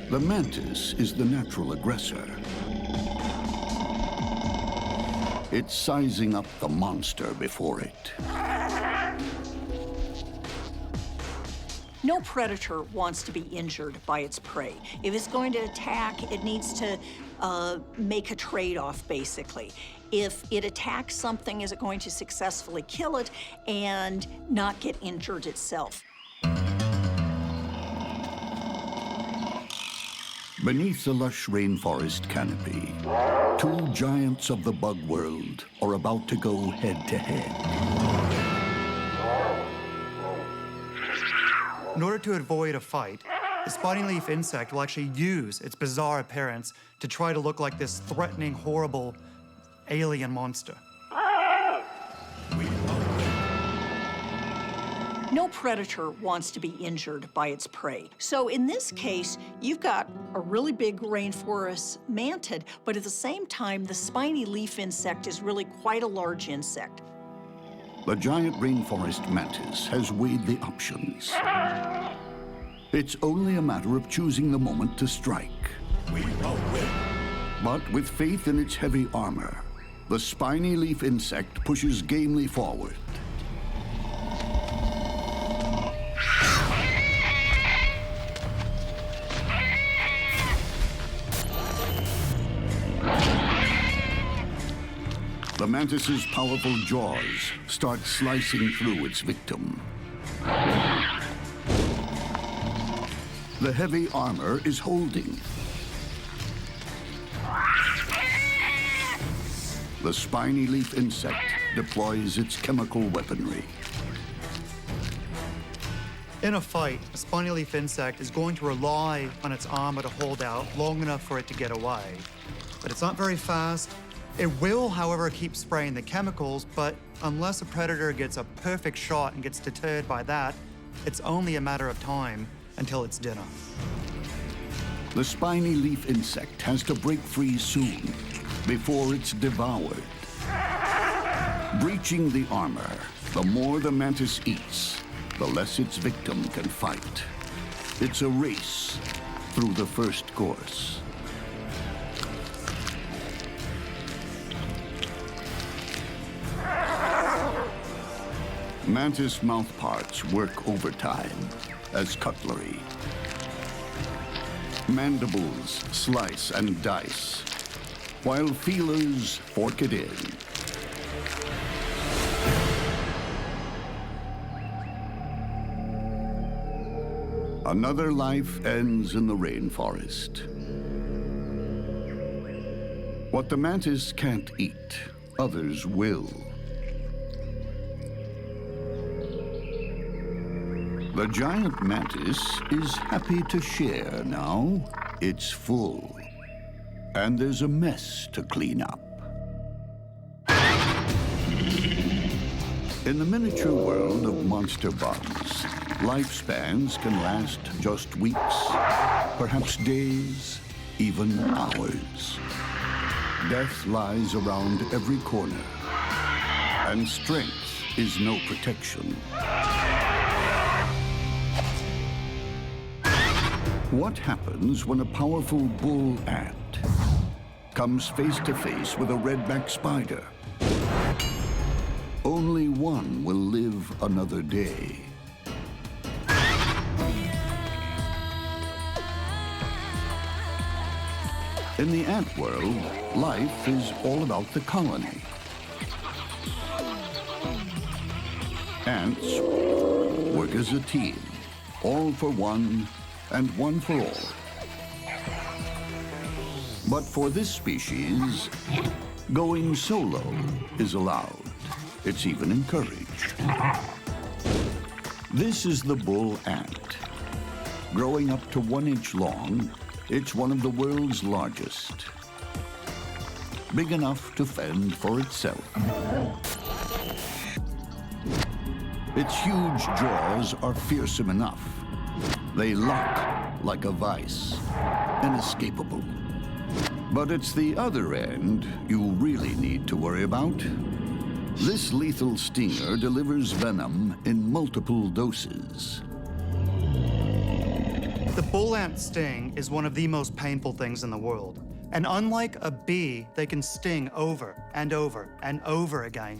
The mantis is the natural aggressor. It's sizing up the monster before it. No predator wants to be injured by its prey. If it's going to attack, it needs to make a trade-off, basically. If it attacks something, is it going to successfully kill it and not get injured itself? Beneath the lush rainforest canopy, two giants of the bug world are about to go head-to-head. In order to avoid a fight, the spiny leaf insect will actually use its bizarre appearance to try to look like this threatening, horrible alien monster. No predator wants to be injured by its prey. So in this case, you've got a really big rainforest mantid, but at the same time, the spiny leaf insect is really quite a large insect. The giant rainforest mantis has weighed the options. It's only a matter of choosing the moment to strike. We will win. But with faith in its heavy armor, the spiny leaf insect pushes gamely forward. The mantis's powerful jaws start slicing through its victim. The heavy armor is holding. The spiny leaf insect deploys its chemical weaponry. In a fight, a spiny leaf insect is going to rely on its armor to hold out long enough for it to get away. But it's not very fast. It will, however, keep spraying the chemicals, but unless a predator gets a perfect shot and gets deterred by that, it's only a matter of time until it's dinner. The spiny leaf insect has to break free soon, before it's devoured. Breaching the armor, the more the mantis eats, the less its victim can fight. It's a race through the first course. Mantis mouthparts work overtime as cutlery. Mandibles slice and dice, while feelers fork it in. Another life ends in the rainforest. What the mantis can't eat, others will. The giant mantis is happy to share now. It's full. And there's a mess to clean up. In the miniature world of monster bugs, lifespans can last just weeks, perhaps days, even hours. Death lies around every corner, and strength is no protection. What happens when a powerful bull ant comes face to face with a redback spider? Only one will live another day. In the ant world, life is all about the colony. Ants work as a team, all for one and one for all. But for this species, going solo is allowed. It's even encouraged. This is the bull ant. Growing up to 1 inch long, it's one of the world's largest. Big enough to fend for itself. Its huge jaws are fearsome enough. They lock like a vice, inescapable. But it's the other end you really need to worry about. This lethal stinger delivers venom in multiple doses. The bull ant sting is one of the most painful things in the world. And unlike a bee, they can sting over and over and over again.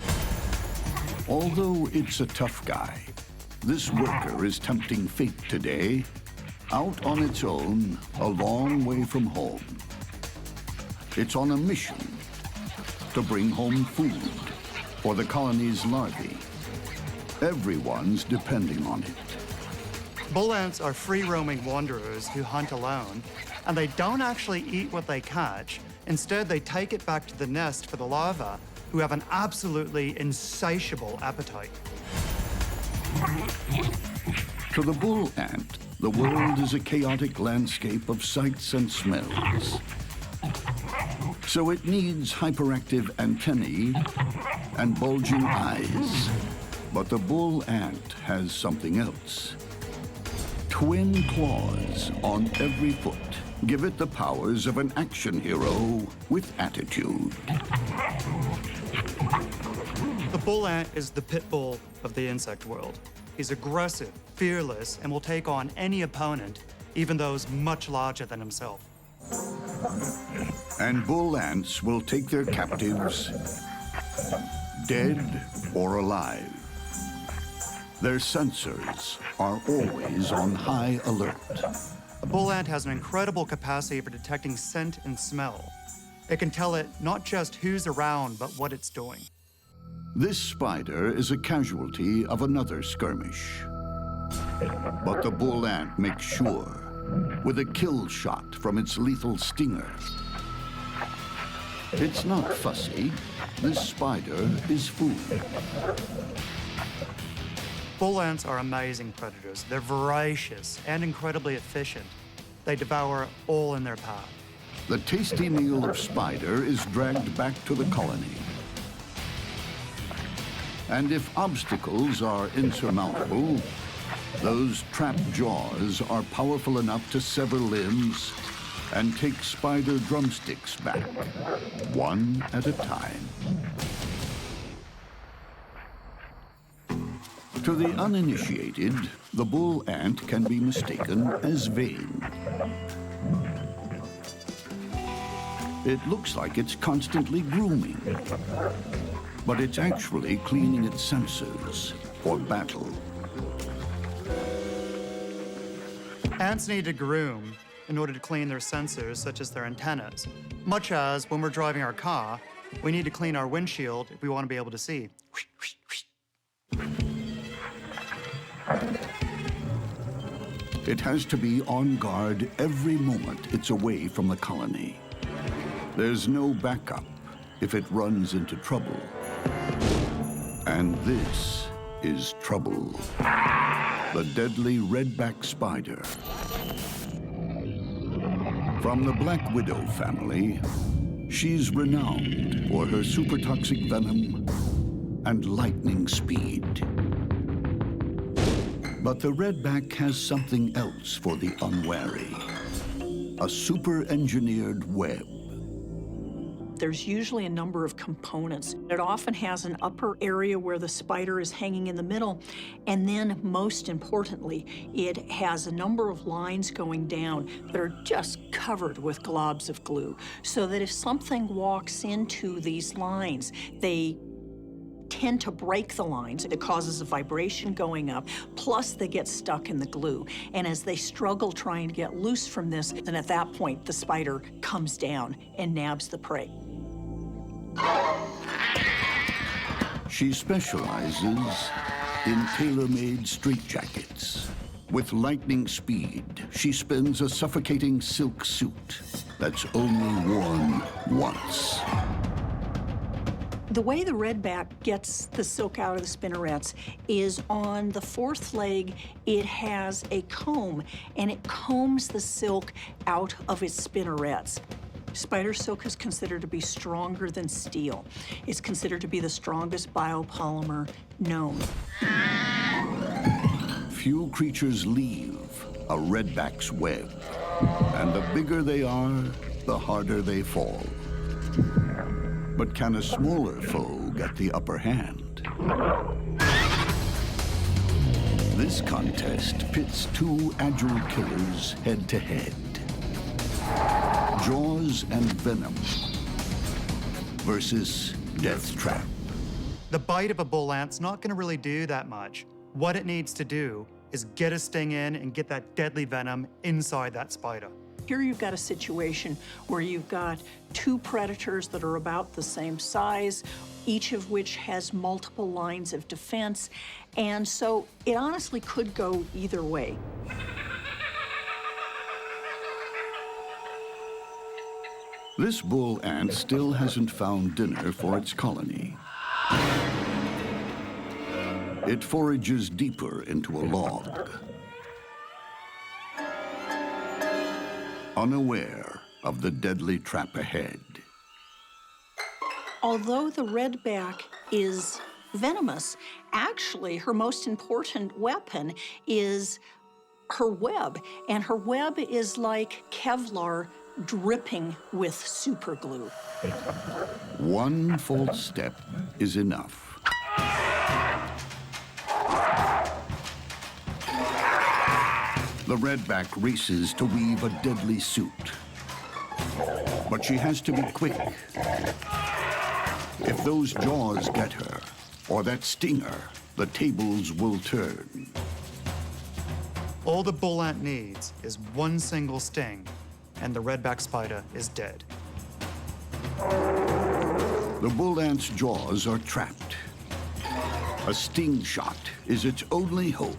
Although it's a tough guy, this worker is tempting fate today, out on its own, a long way from home. It's on a mission to bring home food for the colony's larvae. Everyone's depending on it. Bull ants are free-roaming wanderers who hunt alone, and they don't actually eat what they catch. Instead, they take it back to the nest for the larvae, who have an absolutely insatiable appetite. To the bull ant, the world is a chaotic landscape of sights and smells. So it needs hyperactive antennae and bulging eyes But the bull ant has something else. Twin claws on every foot give it the powers of an action hero with attitude. The bull ant is the pit bull of the insect world. He's aggressive, fearless, and will take on any opponent, even those much larger than himself. And bull ants will take their captives, dead or alive. Their sensors are always on high alert. A bull ant has an incredible capacity for detecting scent and smell. It can tell it not just who's around, but what it's doing. This spider is a casualty of another skirmish. But the bull ant makes sure, with a kill shot from its lethal stinger. It's not fussy. This spider is food. Bull ants are amazing predators. They're voracious and incredibly efficient. They devour all in their path. The tasty meal of spider is dragged back to the colony. And if obstacles are insurmountable, those trapped jaws are powerful enough to sever limbs and take spider drumsticks back, one at a time. To the uninitiated, the bull ant can be mistaken as vain. It looks like it's constantly grooming, but it's actually cleaning its senses for battle. Ants need to groom in order to clean their sensors, such as their antennas. Much as when we're driving our car, we need to clean our windshield if we want to be able to see. It has to be on guard every moment it's away from the colony. There's no backup if it runs into trouble. And this is trouble. The deadly redback spider. From the black widow family, she's renowned for her super toxic venom and lightning speed. But the redback has something else for the unwary. A super-engineered web. There's usually a number of components. It often has an upper area where the spider is hanging in the middle, and then, most importantly, it has a number of lines going down that are just covered with globs of glue, so that if something walks into these lines, they tend to break the lines. It causes a vibration going up, plus they get stuck in the glue. And as they struggle trying to get loose from this, then at that point, the spider comes down and nabs the prey. She specializes in tailor-made straitjackets. With lightning speed, she spins a suffocating silk suit that's only worn once. The way the redback gets the silk out of the spinnerets is on the fourth leg, it has a comb, and it combs the silk out of its spinnerets. Spider silk is considered to be stronger than steel. It's considered to be the strongest biopolymer known. Few creatures leave a redback's web, and the bigger they are, the harder they fall. But can a smaller foe get the upper hand? This contest pits two agile killers head-to-head. Jaws and Venom versus Death Trap. The bite of a bull ant's not going to really do that much. What it needs to do is get a sting in and get that deadly venom inside that spider. Here you've got a situation where you've got two predators that are about the same size, each of which has multiple lines of defense, and so it honestly could go either way. This bull ant still hasn't found dinner for its colony. It forages deeper into a log, unaware of the deadly trap ahead. Although the redback is venomous, actually her most important weapon is her web. And her web is like Kevlar dripping with super glue. One false step is enough. The redback races to weave a deadly suit. But she has to be quick. If those jaws get her, or that stinger, the tables will turn. All the bull ant needs is one single sting, and the redback spider is dead. The bull ant's jaws are trapped. A sting shot is its only hope.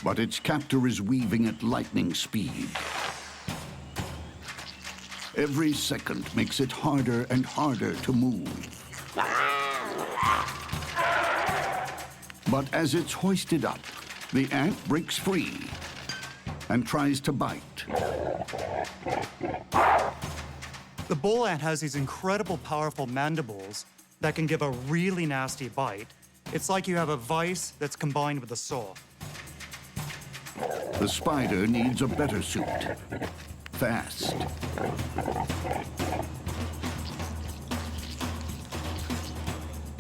But its captor is weaving at lightning speed. Every second makes it harder and harder to move. But as it's hoisted up, the ant breaks free and tries to bite. The bull ant has these incredible, powerful mandibles that can give a really nasty bite. It's like you have a vice that's combined with a saw. The spider needs a better suit. Fast.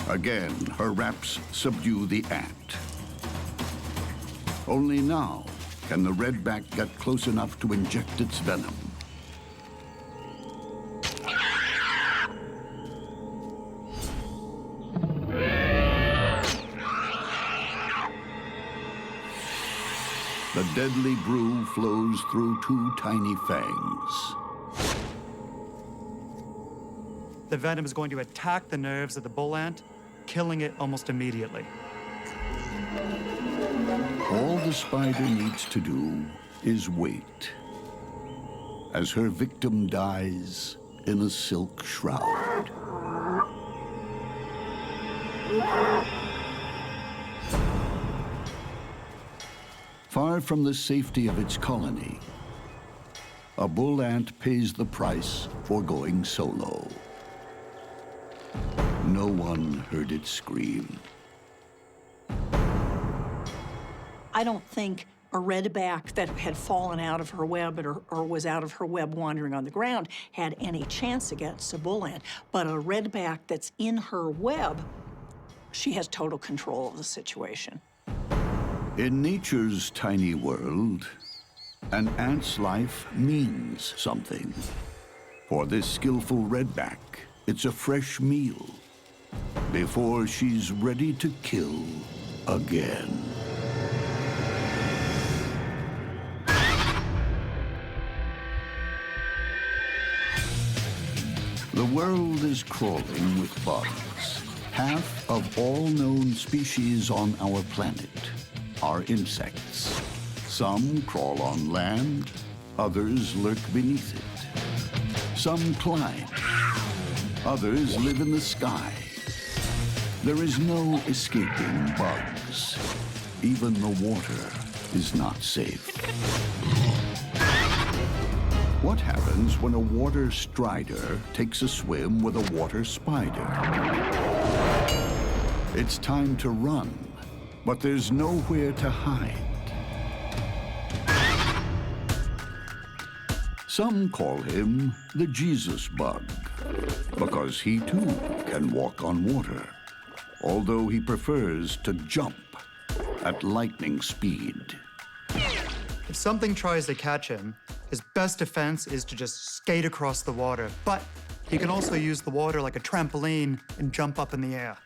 Again, her wraps subdue the ant. Only now can the redback get close enough to inject its venom. The deadly brew flows through two tiny fangs. The venom is going to attack the nerves of the bull ant, killing it almost immediately. All the spider needs to do is wait as her victim dies in a silk shroud. Far from the safety of its colony, a bull ant pays the price for going solo. No one heard it scream. I don't think a redback that had fallen out of her web or was out of her web wandering on the ground had any chance against a bull ant. But a redback that's in her web, she has total control of the situation. In nature's tiny world, an ant's life means something. For this skillful redback, it's a fresh meal before she's ready to kill again. The world is crawling with bugs. Half of all known species on our planet are insects. Some crawl on land, others lurk beneath it. Some climb, others live in the sky. There is no escaping bugs. Even the water is not safe. What happens when a water strider takes a swim with a water spider? It's time to run, but there's nowhere to hide. Some call him the Jesus bug, because he too can walk on water, although he prefers to jump at lightning speed. If something tries to catch him, his best defense is to just skate across the water, but he can also use the water like a trampoline and jump up in the air.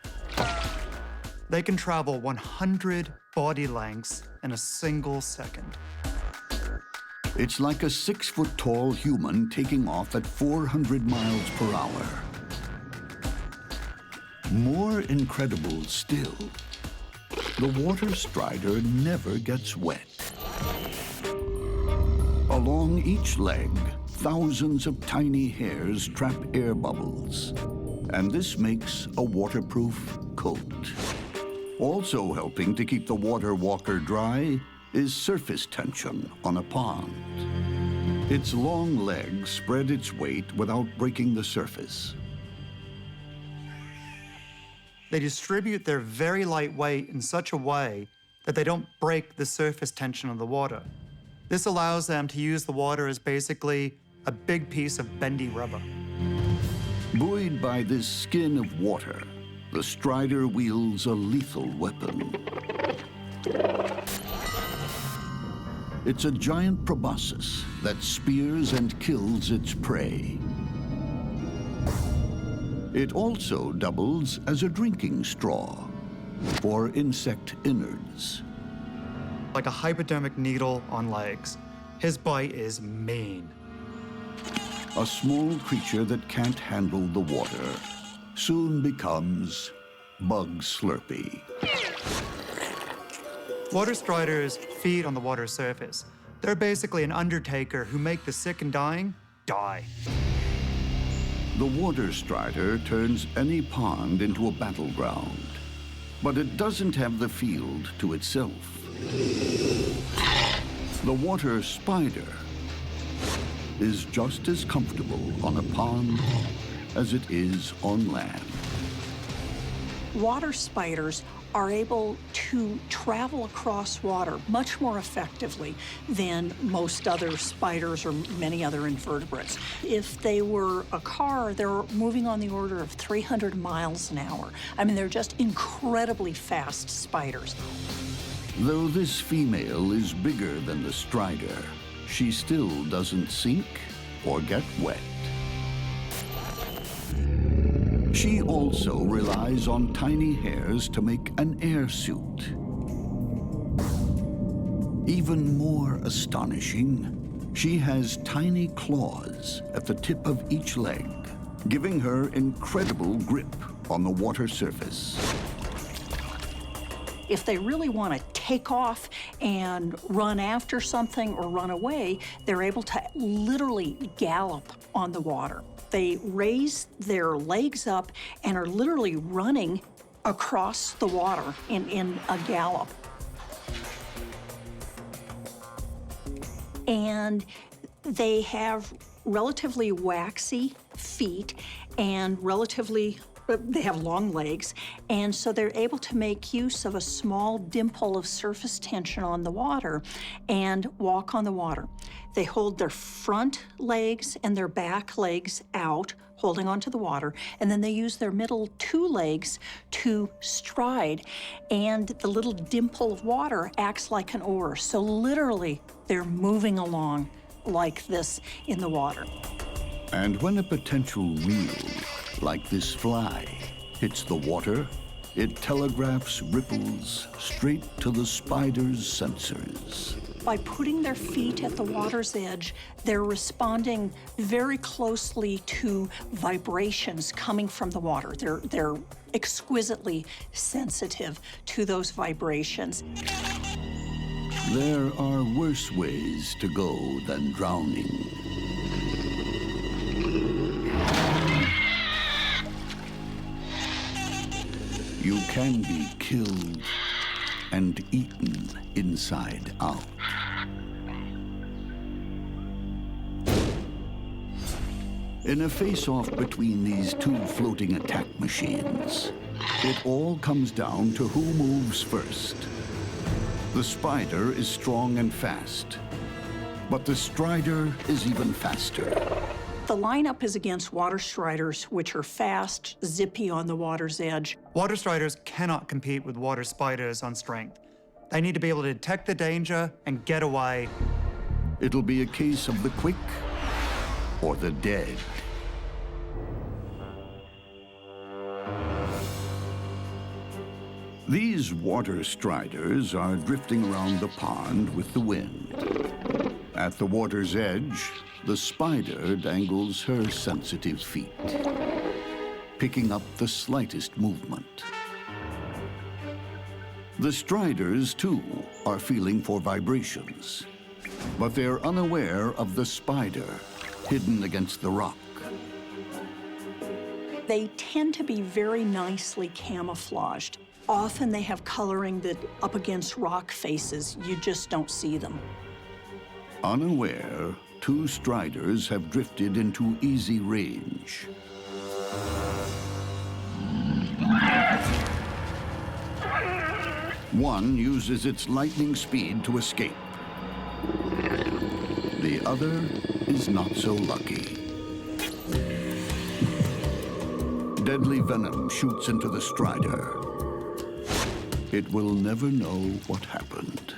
They can travel 100 body lengths in a single second. It's like a 6-foot-tall human taking off at 400 miles per hour. More incredible still, the water strider never gets wet. Along each leg, thousands of tiny hairs trap air bubbles, and this makes a waterproof coat. Also helping to keep the water walker dry is surface tension on a pond. Its long legs spread its weight without breaking the surface. they distribute their very light weight in such a way that they don't break the surface tension of the water. This allows them to use the water as basically a big piece of bendy rubber. Buoyed by this skin of water, the strider wields a lethal weapon. It's a giant proboscis that spears and kills its prey. It also doubles as a drinking straw for insect innards. Like a hypodermic needle on legs. His bite is mean. A small creature that can't handle the water soon becomes Bug Slurpee. Water striders feed on the water surface. They're basically an undertaker who make the sick and dying die. The water strider turns any pond into a battleground, but it doesn't have the field to itself. The water spider is just as comfortable on a pond as it is on land. Water spiders are able to travel across water much more effectively than most other spiders or many other invertebrates. If they were a car, they're moving on the order of 300 miles an hour. I mean, they're just incredibly fast spiders. Though this female is bigger than the strider, she still doesn't sink or get wet. She also relies on tiny hairs to make an air suit. Even more astonishing, she has tiny claws at the tip of each leg, giving her incredible grip on the water surface. If they really want to take off and run after something or run away, they're able to literally gallop on the water. They raise their legs up and are literally running across the water in a gallop. And they have relatively waxy feet and they have long legs, and so they're able to make use of a small dimple of surface tension on the water and walk on the water. They hold their front legs and their back legs out, holding onto the water, and then they use their middle two legs to stride, and the little dimple of water acts like an oar. So literally, they're moving along like this in the water. And when a potential meal, like this fly, hits the water, it telegraphs ripples straight to the spider's sensors. By putting their feet at the water's edge, they're responding very closely to vibrations coming from the water. They're exquisitely sensitive to those vibrations. There are worse ways to go than drowning. You can be killed and eaten inside out. In a face-off between these two floating attack machines, it all comes down to who moves first. The spider is strong and fast, but the strider is even faster. The lineup is against water striders, which are fast, zippy on the water's edge. Water striders cannot compete with water spiders on strength. They need to be able to detect the danger and get away. It'll be a case of the quick or the dead. These water striders are drifting around the pond with the wind. At the water's edge, the spider dangles her sensitive feet, picking up the slightest movement. The striders, too, are feeling for vibrations, but they're unaware of the spider hidden against the rock. They tend to be very nicely camouflaged. Often they have coloring that up against rock faces, you just don't see them. Unaware, two striders have drifted into easy range. One uses its lightning speed to escape. The other is not so lucky. Deadly venom shoots into the strider. It will never know what happened.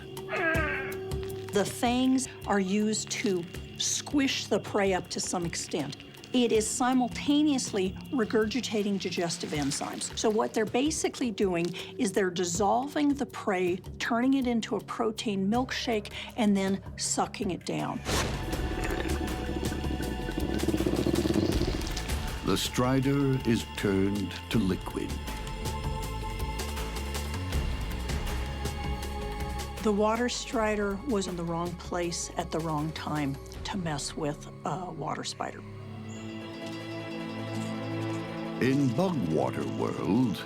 The fangs are used to squish the prey up to some extent. It is simultaneously regurgitating digestive enzymes. So what they're basically doing is they're dissolving the prey, turning it into a protein milkshake, and then sucking it down. The strider is turned to liquid. The water strider was in the wrong place at the wrong time to mess with a water spider. In bug water world,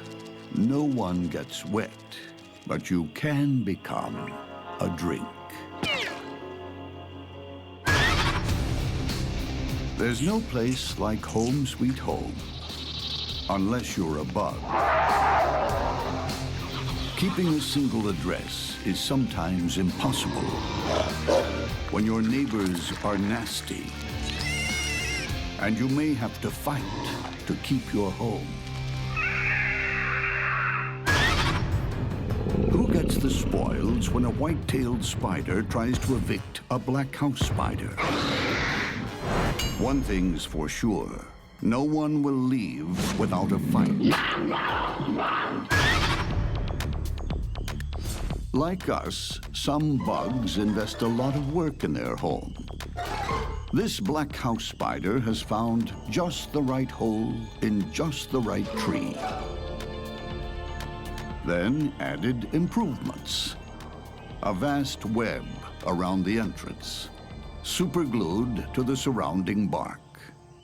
no one gets wet, but you can become a drink. There's no place like home sweet home, unless you're a bug. Keeping a single address is sometimes impossible when your neighbors are nasty, and you may have to fight to keep your home. Who gets the spoils when a white-tailed spider tries to evict a black house spider? One thing's for sure, no one will leave without a fight. Like us, some bugs invest a lot of work in their home. This black house spider has found just the right hole in just the right tree. Then added improvements. A vast web around the entrance, superglued to the surrounding bark.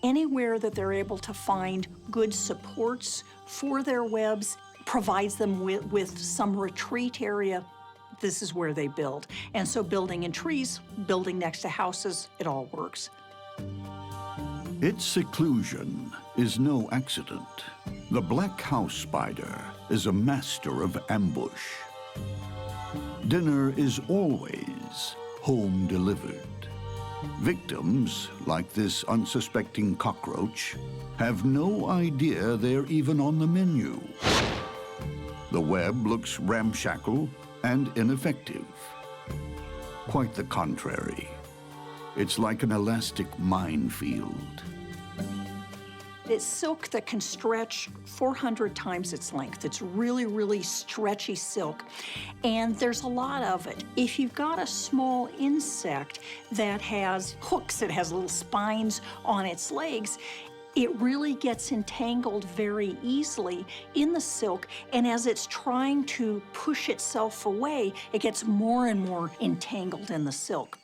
Anywhere that they're able to find good supports for their webs provides them with some retreat area. This is where they build. And so building in trees, building next to houses, it all works. Its seclusion is no accident. The black house spider is a master of ambush. Dinner is always home delivered. Victims, like this unsuspecting cockroach, have no idea they're even on the menu. The web looks ramshackle and ineffective. Quite the contrary. It's like an elastic minefield. It's silk that can stretch 400 times its length. It's really, really stretchy silk, and there's a lot of it. If you've got a small insect that has hooks, it has little spines on its legs, it really gets entangled very easily in the silk, and as it's trying to push itself away, it gets more and more entangled in the silk.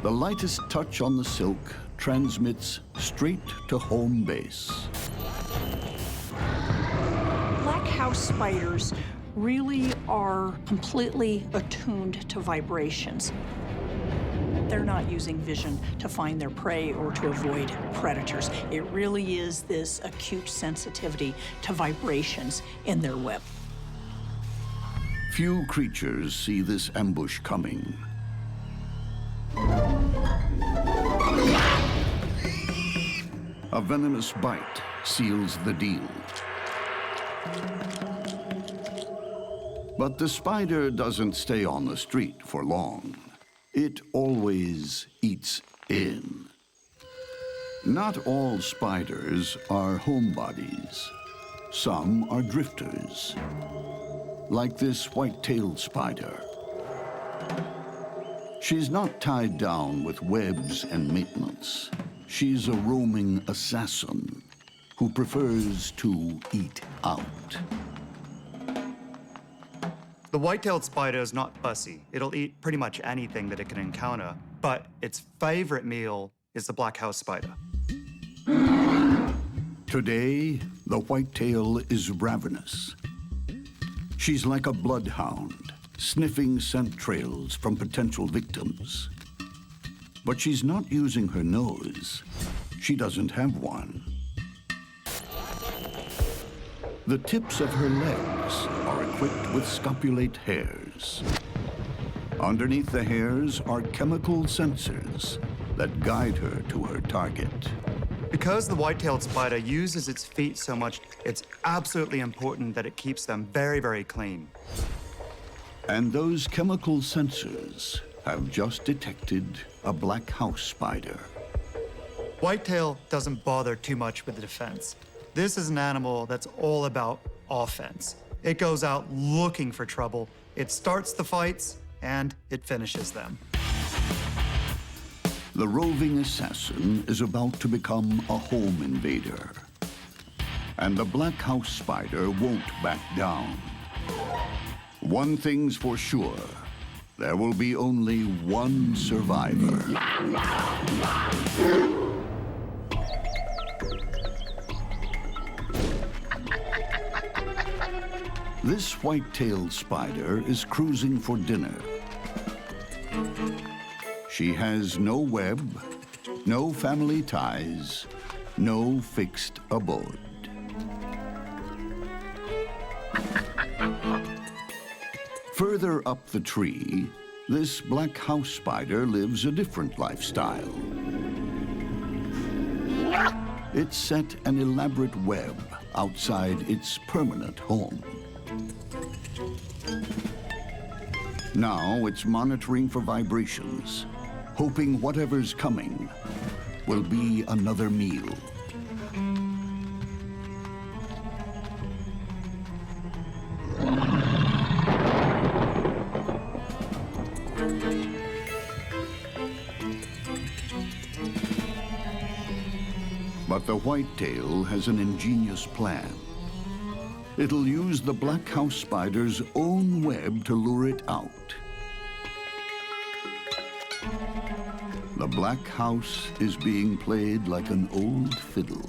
The lightest touch on the silk transmits straight to home base. Black house spiders really are completely attuned to vibrations. They're not using vision to find their prey or to avoid predators. It really is this acute sensitivity to vibrations in their web. Few creatures see this ambush coming. A venomous bite seals the deal. But the spider doesn't stay on the street for long. It always eats in. Not all spiders are homebodies. Some are drifters, like this white-tailed spider. She's not tied down with webs and maintenance. She's a roaming assassin who prefers to eat out. The white-tailed spider is not fussy. It'll eat pretty much anything that it can encounter, but its favorite meal is the black house spider. Today, the whitetail is ravenous. She's like a bloodhound, sniffing scent trails from potential victims. But she's not using her nose. She doesn't have one. The tips of her legs are equipped with scopulate hairs. Underneath the hairs are chemical sensors that guide her to her target. Because the white-tailed spider uses its feet so much, it's absolutely important that it keeps them very, very clean. And those chemical sensors have just detected a black house spider. Whitetail doesn't bother too much with the defense. This is an animal that's all about offense. It goes out looking for trouble. It starts the fights, and it finishes them. The roving assassin is about to become a home invader. And the black house spider won't back down. One thing's for sure, there will be only one survivor. This white-tailed spider is cruising for dinner. She has no web, no family ties, no fixed abode. Further up the tree, this black house spider lives a different lifestyle. It set an elaborate web outside its permanent home. Now it's monitoring for vibrations, hoping whatever's coming will be another meal. But the whitetail has an ingenious plan. It'll use the black house spider's own web to lure it out. The black house is being played like an old fiddle.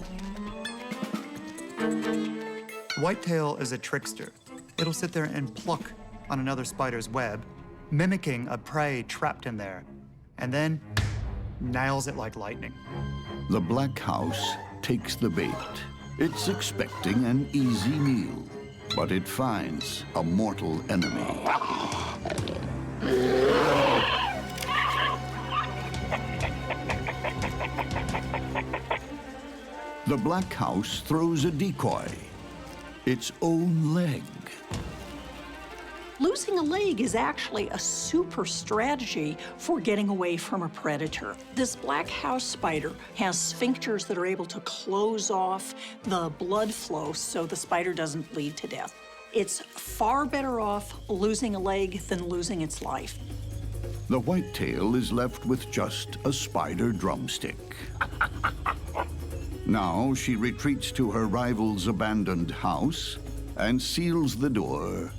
Whitetail is a trickster. It'll sit there and pluck on another spider's web, mimicking a prey trapped in there, and then nails it like lightning. The black house takes the bait. It's expecting an easy meal, but it finds a mortal enemy. The black house throws a decoy, its own leg. Losing a leg is actually a super strategy for getting away from a predator. This black house spider has sphincters that are able to close off the blood flow so the spider doesn't bleed to death. It's far better off losing a leg than losing its life. The whitetail is left with just a spider drumstick. Now she retreats to her rival's abandoned house and seals the door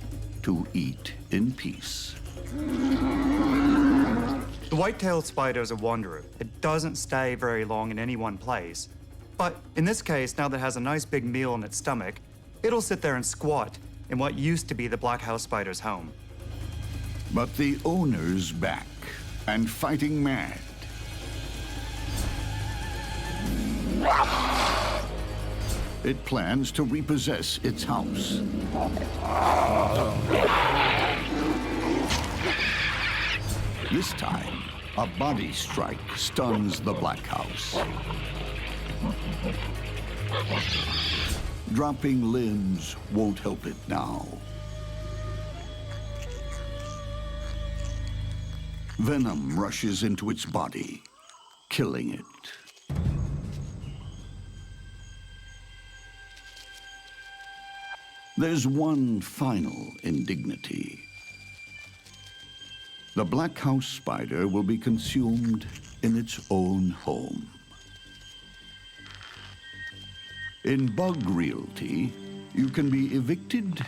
to eat in peace. The white-tailed spider is a wanderer. It doesn't stay very long in any one place. But in this case, now that it has a nice big meal in its stomach, it'll sit there and squat in what used to be the black house spider's home. But the owner's back and fighting mad. It plans to repossess its house. This time, a body strike stuns the black house. Dropping limbs won't help it now. Venom rushes into its body, killing it. There's one final indignity. The black house spider will be consumed in its own home. In bug realty, you can be evicted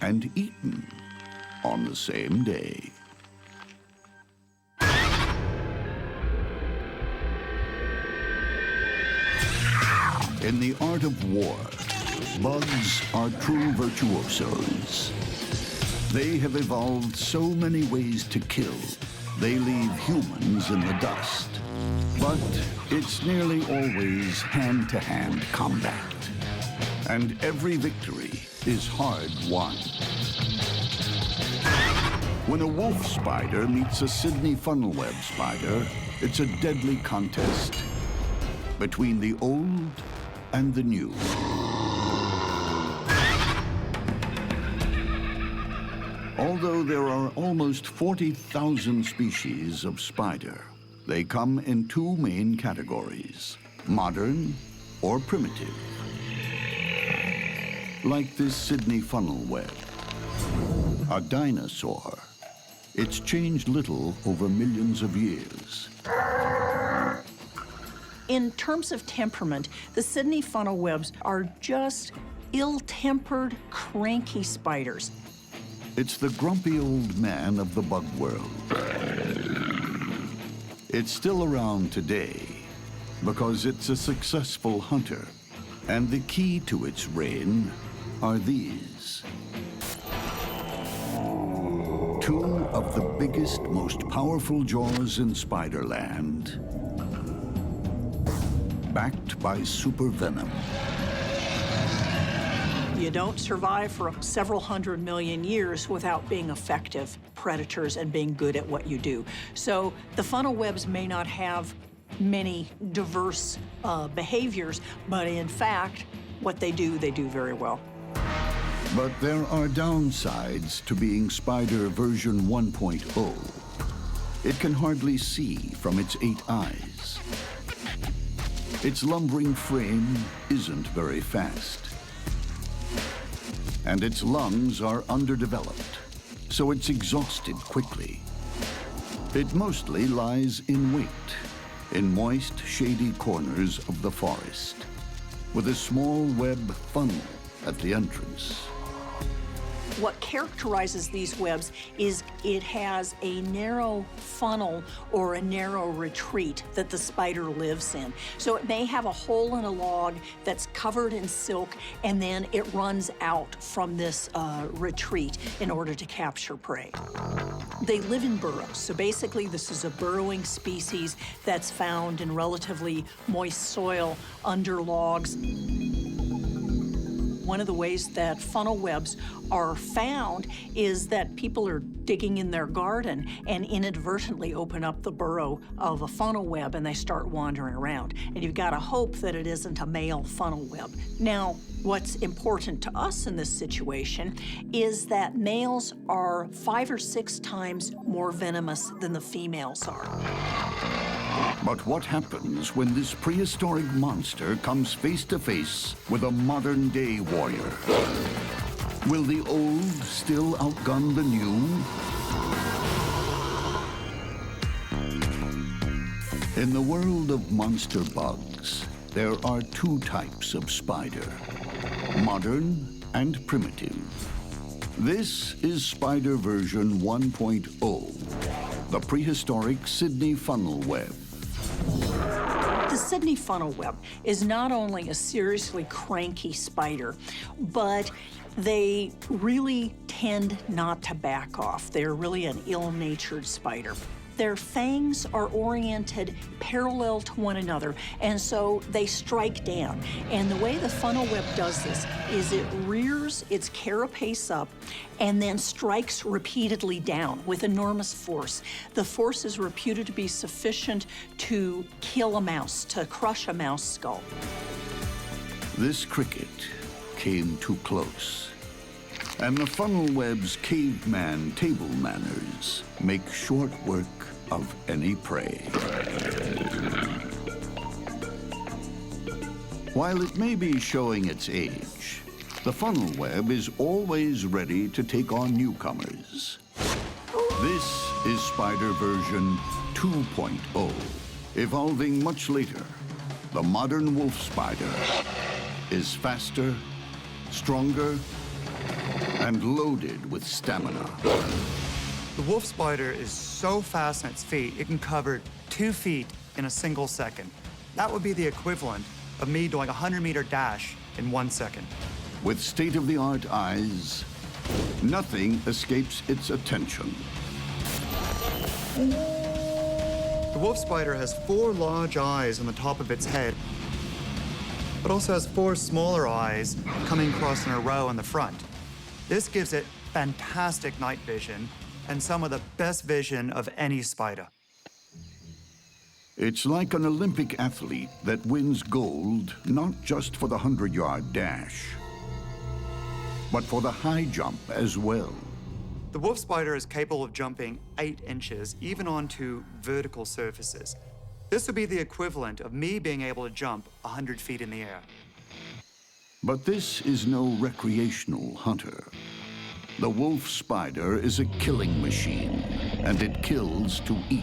and eaten on the same day. In the art of war, bugs are true virtuosos. They have evolved so many ways to kill, they leave humans in the dust. But it's nearly always hand-to-hand combat. And every victory is hard won. When a wolf spider meets a Sydney funnel web spider, it's a deadly contest between the old and the new. Although there are almost 40,000 species of spider, they come in two main categories, modern or primitive. Like this Sydney funnel web, a dinosaur. It's changed little over millions of years. In terms of temperament, the Sydney funnel webs are just ill-tempered, cranky spiders. It's the grumpy old man of the bug world. It's still around today because it's a successful hunter. And the key to its reign are these. Two of the biggest, most powerful jaws in Spiderland, backed by super venom. You don't survive for several hundred million years without being effective predators and being good at what you do. So the funnel webs may not have many diverse behaviors, but in fact, what they do very well. But there are downsides to being Spider version 1.0. It can hardly see from its 8 eyes. Its lumbering frame isn't very fast. And its lungs are underdeveloped, so it's exhausted quickly. It mostly lies in wait, in moist, shady corners of the forest, with a small web funnel at the entrance. What characterizes these webs is it has a narrow funnel or a narrow retreat that the spider lives in. So it may have a hole in a log that's covered in silk, and then it runs out from this retreat in order to capture prey. They live in burrows. So basically, this is a burrowing species that's found in relatively moist soil under logs. One of the ways that funnel webs are found is that people are digging in their garden and inadvertently open up the burrow of a funnel web and they start wandering around. And you've got to hope that it isn't a male funnel web. Now, what's important to us in this situation is that males are 5 or 6 times more venomous than the females are. But what happens when this prehistoric monster comes face to face with a modern-day warrior? Will the old still outgun the new? In the world of monster bugs, there are 2 types of spider, modern and primitive. This is Spider version 1.0, the prehistoric Sydney funnel web. The Sydney funnel web is not only a seriously cranky spider, but they really tend not to back off. They're really an ill-natured spider. Their fangs are oriented parallel to one another, and so they strike down. And the way the funnel web does this is it rears its carapace up and then strikes repeatedly down with enormous force. The force is reputed to be sufficient to kill a mouse, to crush a mouse skull. This cricket came too close. And the funnel web's caveman table manners make short work of any prey. While it may be showing its age, the funnel web is always ready to take on newcomers. This is Spider version 2.0, evolving much later. The modern wolf spider is faster, stronger, and loaded with stamina. The wolf spider is so fast on its feet, it can cover 2 feet in a single second. That would be the equivalent of me doing a 100-meter dash in 1 second. With state-of-the-art eyes, nothing escapes its attention. The wolf spider has 4 large eyes on the top of its head. but also has 4 smaller eyes coming across in a row on the front. This gives it fantastic night vision and some of the best vision of any spider. It's like an Olympic athlete that wins gold not just for the 100-yard dash, but for the high jump as well. The wolf spider is capable of jumping 8 inches, even onto vertical surfaces. This would be the equivalent of me being able to jump 100 feet in the air. But this is no recreational hunter. The wolf spider is a killing machine, and it kills to eat.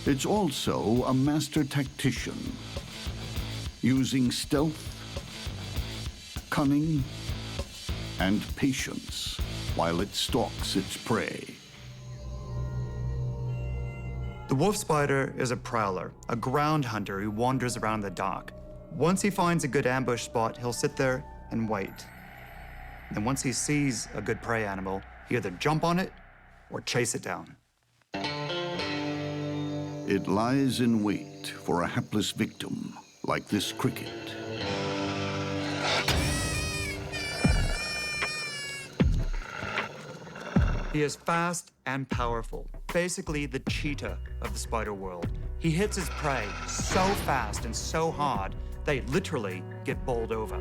It's also a master tactician, using stealth, cunning, and patience while it stalks its prey. The wolf spider is a prowler, a ground hunter who wanders around in the dark. Once he finds a good ambush spot, he'll sit there and wait. And once he sees a good prey animal, he either jump on it or chase it down. It lies in wait for a hapless victim, like this cricket. He is fast and powerful, basically the cheetah of the spider world. He hits his prey so fast and so hard, they literally get bowled over.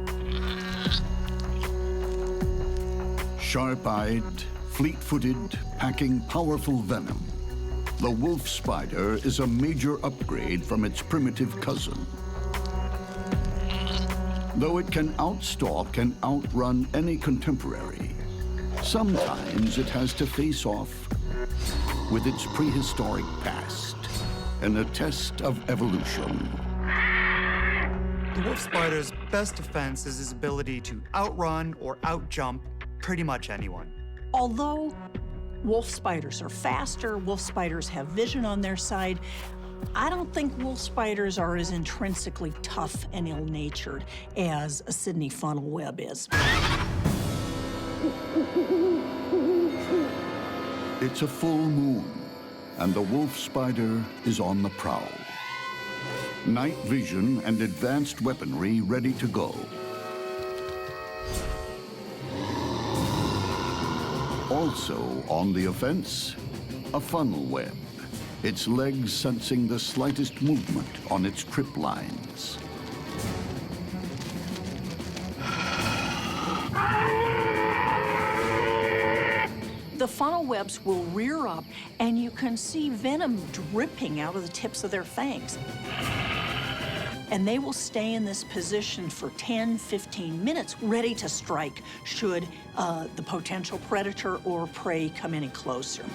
Sharp-eyed, fleet-footed, packing powerful venom, the wolf spider is a major upgrade from its primitive cousin. Though it can outstalk and outrun any contemporary, sometimes it has to face off with its prehistoric past in a test of evolution. The wolf spider's best defense is his ability to outrun or outjump pretty much anyone. Although wolf spiders are faster, wolf spiders have vision on their side, I don't think wolf spiders are as intrinsically tough and ill-natured as a Sydney funnel web is. It's a full moon, and the wolf spider is on the prowl. Night vision and advanced weaponry ready to go. Also on the offense, a funnel web, its legs sensing the slightest movement on its trip lines. The funnel webs will rear up, and you can see venom dripping out of the tips of their fangs. And they will stay in this position for 10, 15 minutes, ready to strike should the potential predator or prey come any closer.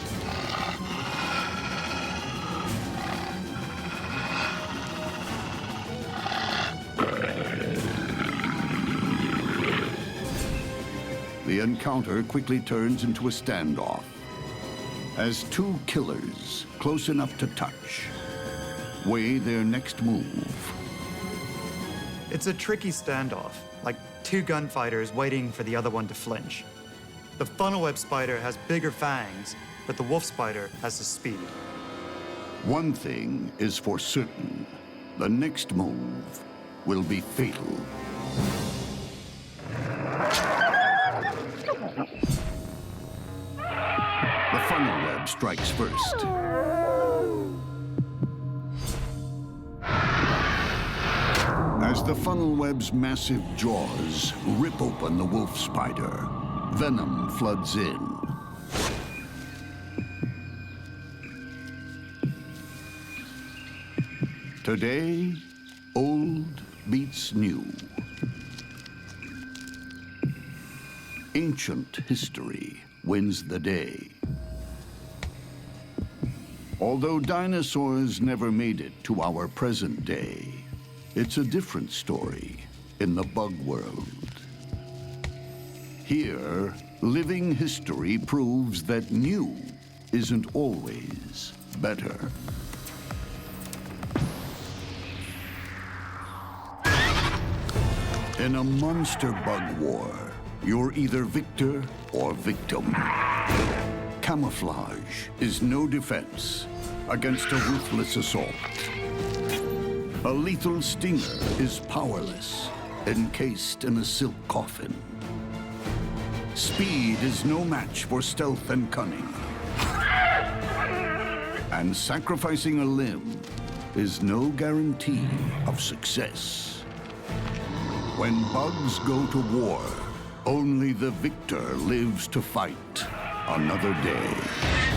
The encounter quickly turns into a standoff as 2 killers, close enough to touch, weigh their next move. It's a tricky standoff, like 2 gunfighters waiting for the other one to flinch. The funnel web spider has bigger fangs, but the wolf spider has the speed. One thing is for certain, the next move will be fatal. The funnel web strikes first. As the funnel web's massive jaws rip open the wolf spider, venom floods in. Today, old beats new. Ancient history wins the day. Although dinosaurs never made it to our present day, it's a different story in the bug world. Here, living history proves that new isn't always better. In a monster bug war, you're either victor or victim. Camouflage is no defense, against a ruthless assault. A lethal stinger is powerless, encased in a silk coffin. Speed is no match for stealth and cunning. And sacrificing a limb is no guarantee of success. When bugs go to war, only the victor lives to fight another day.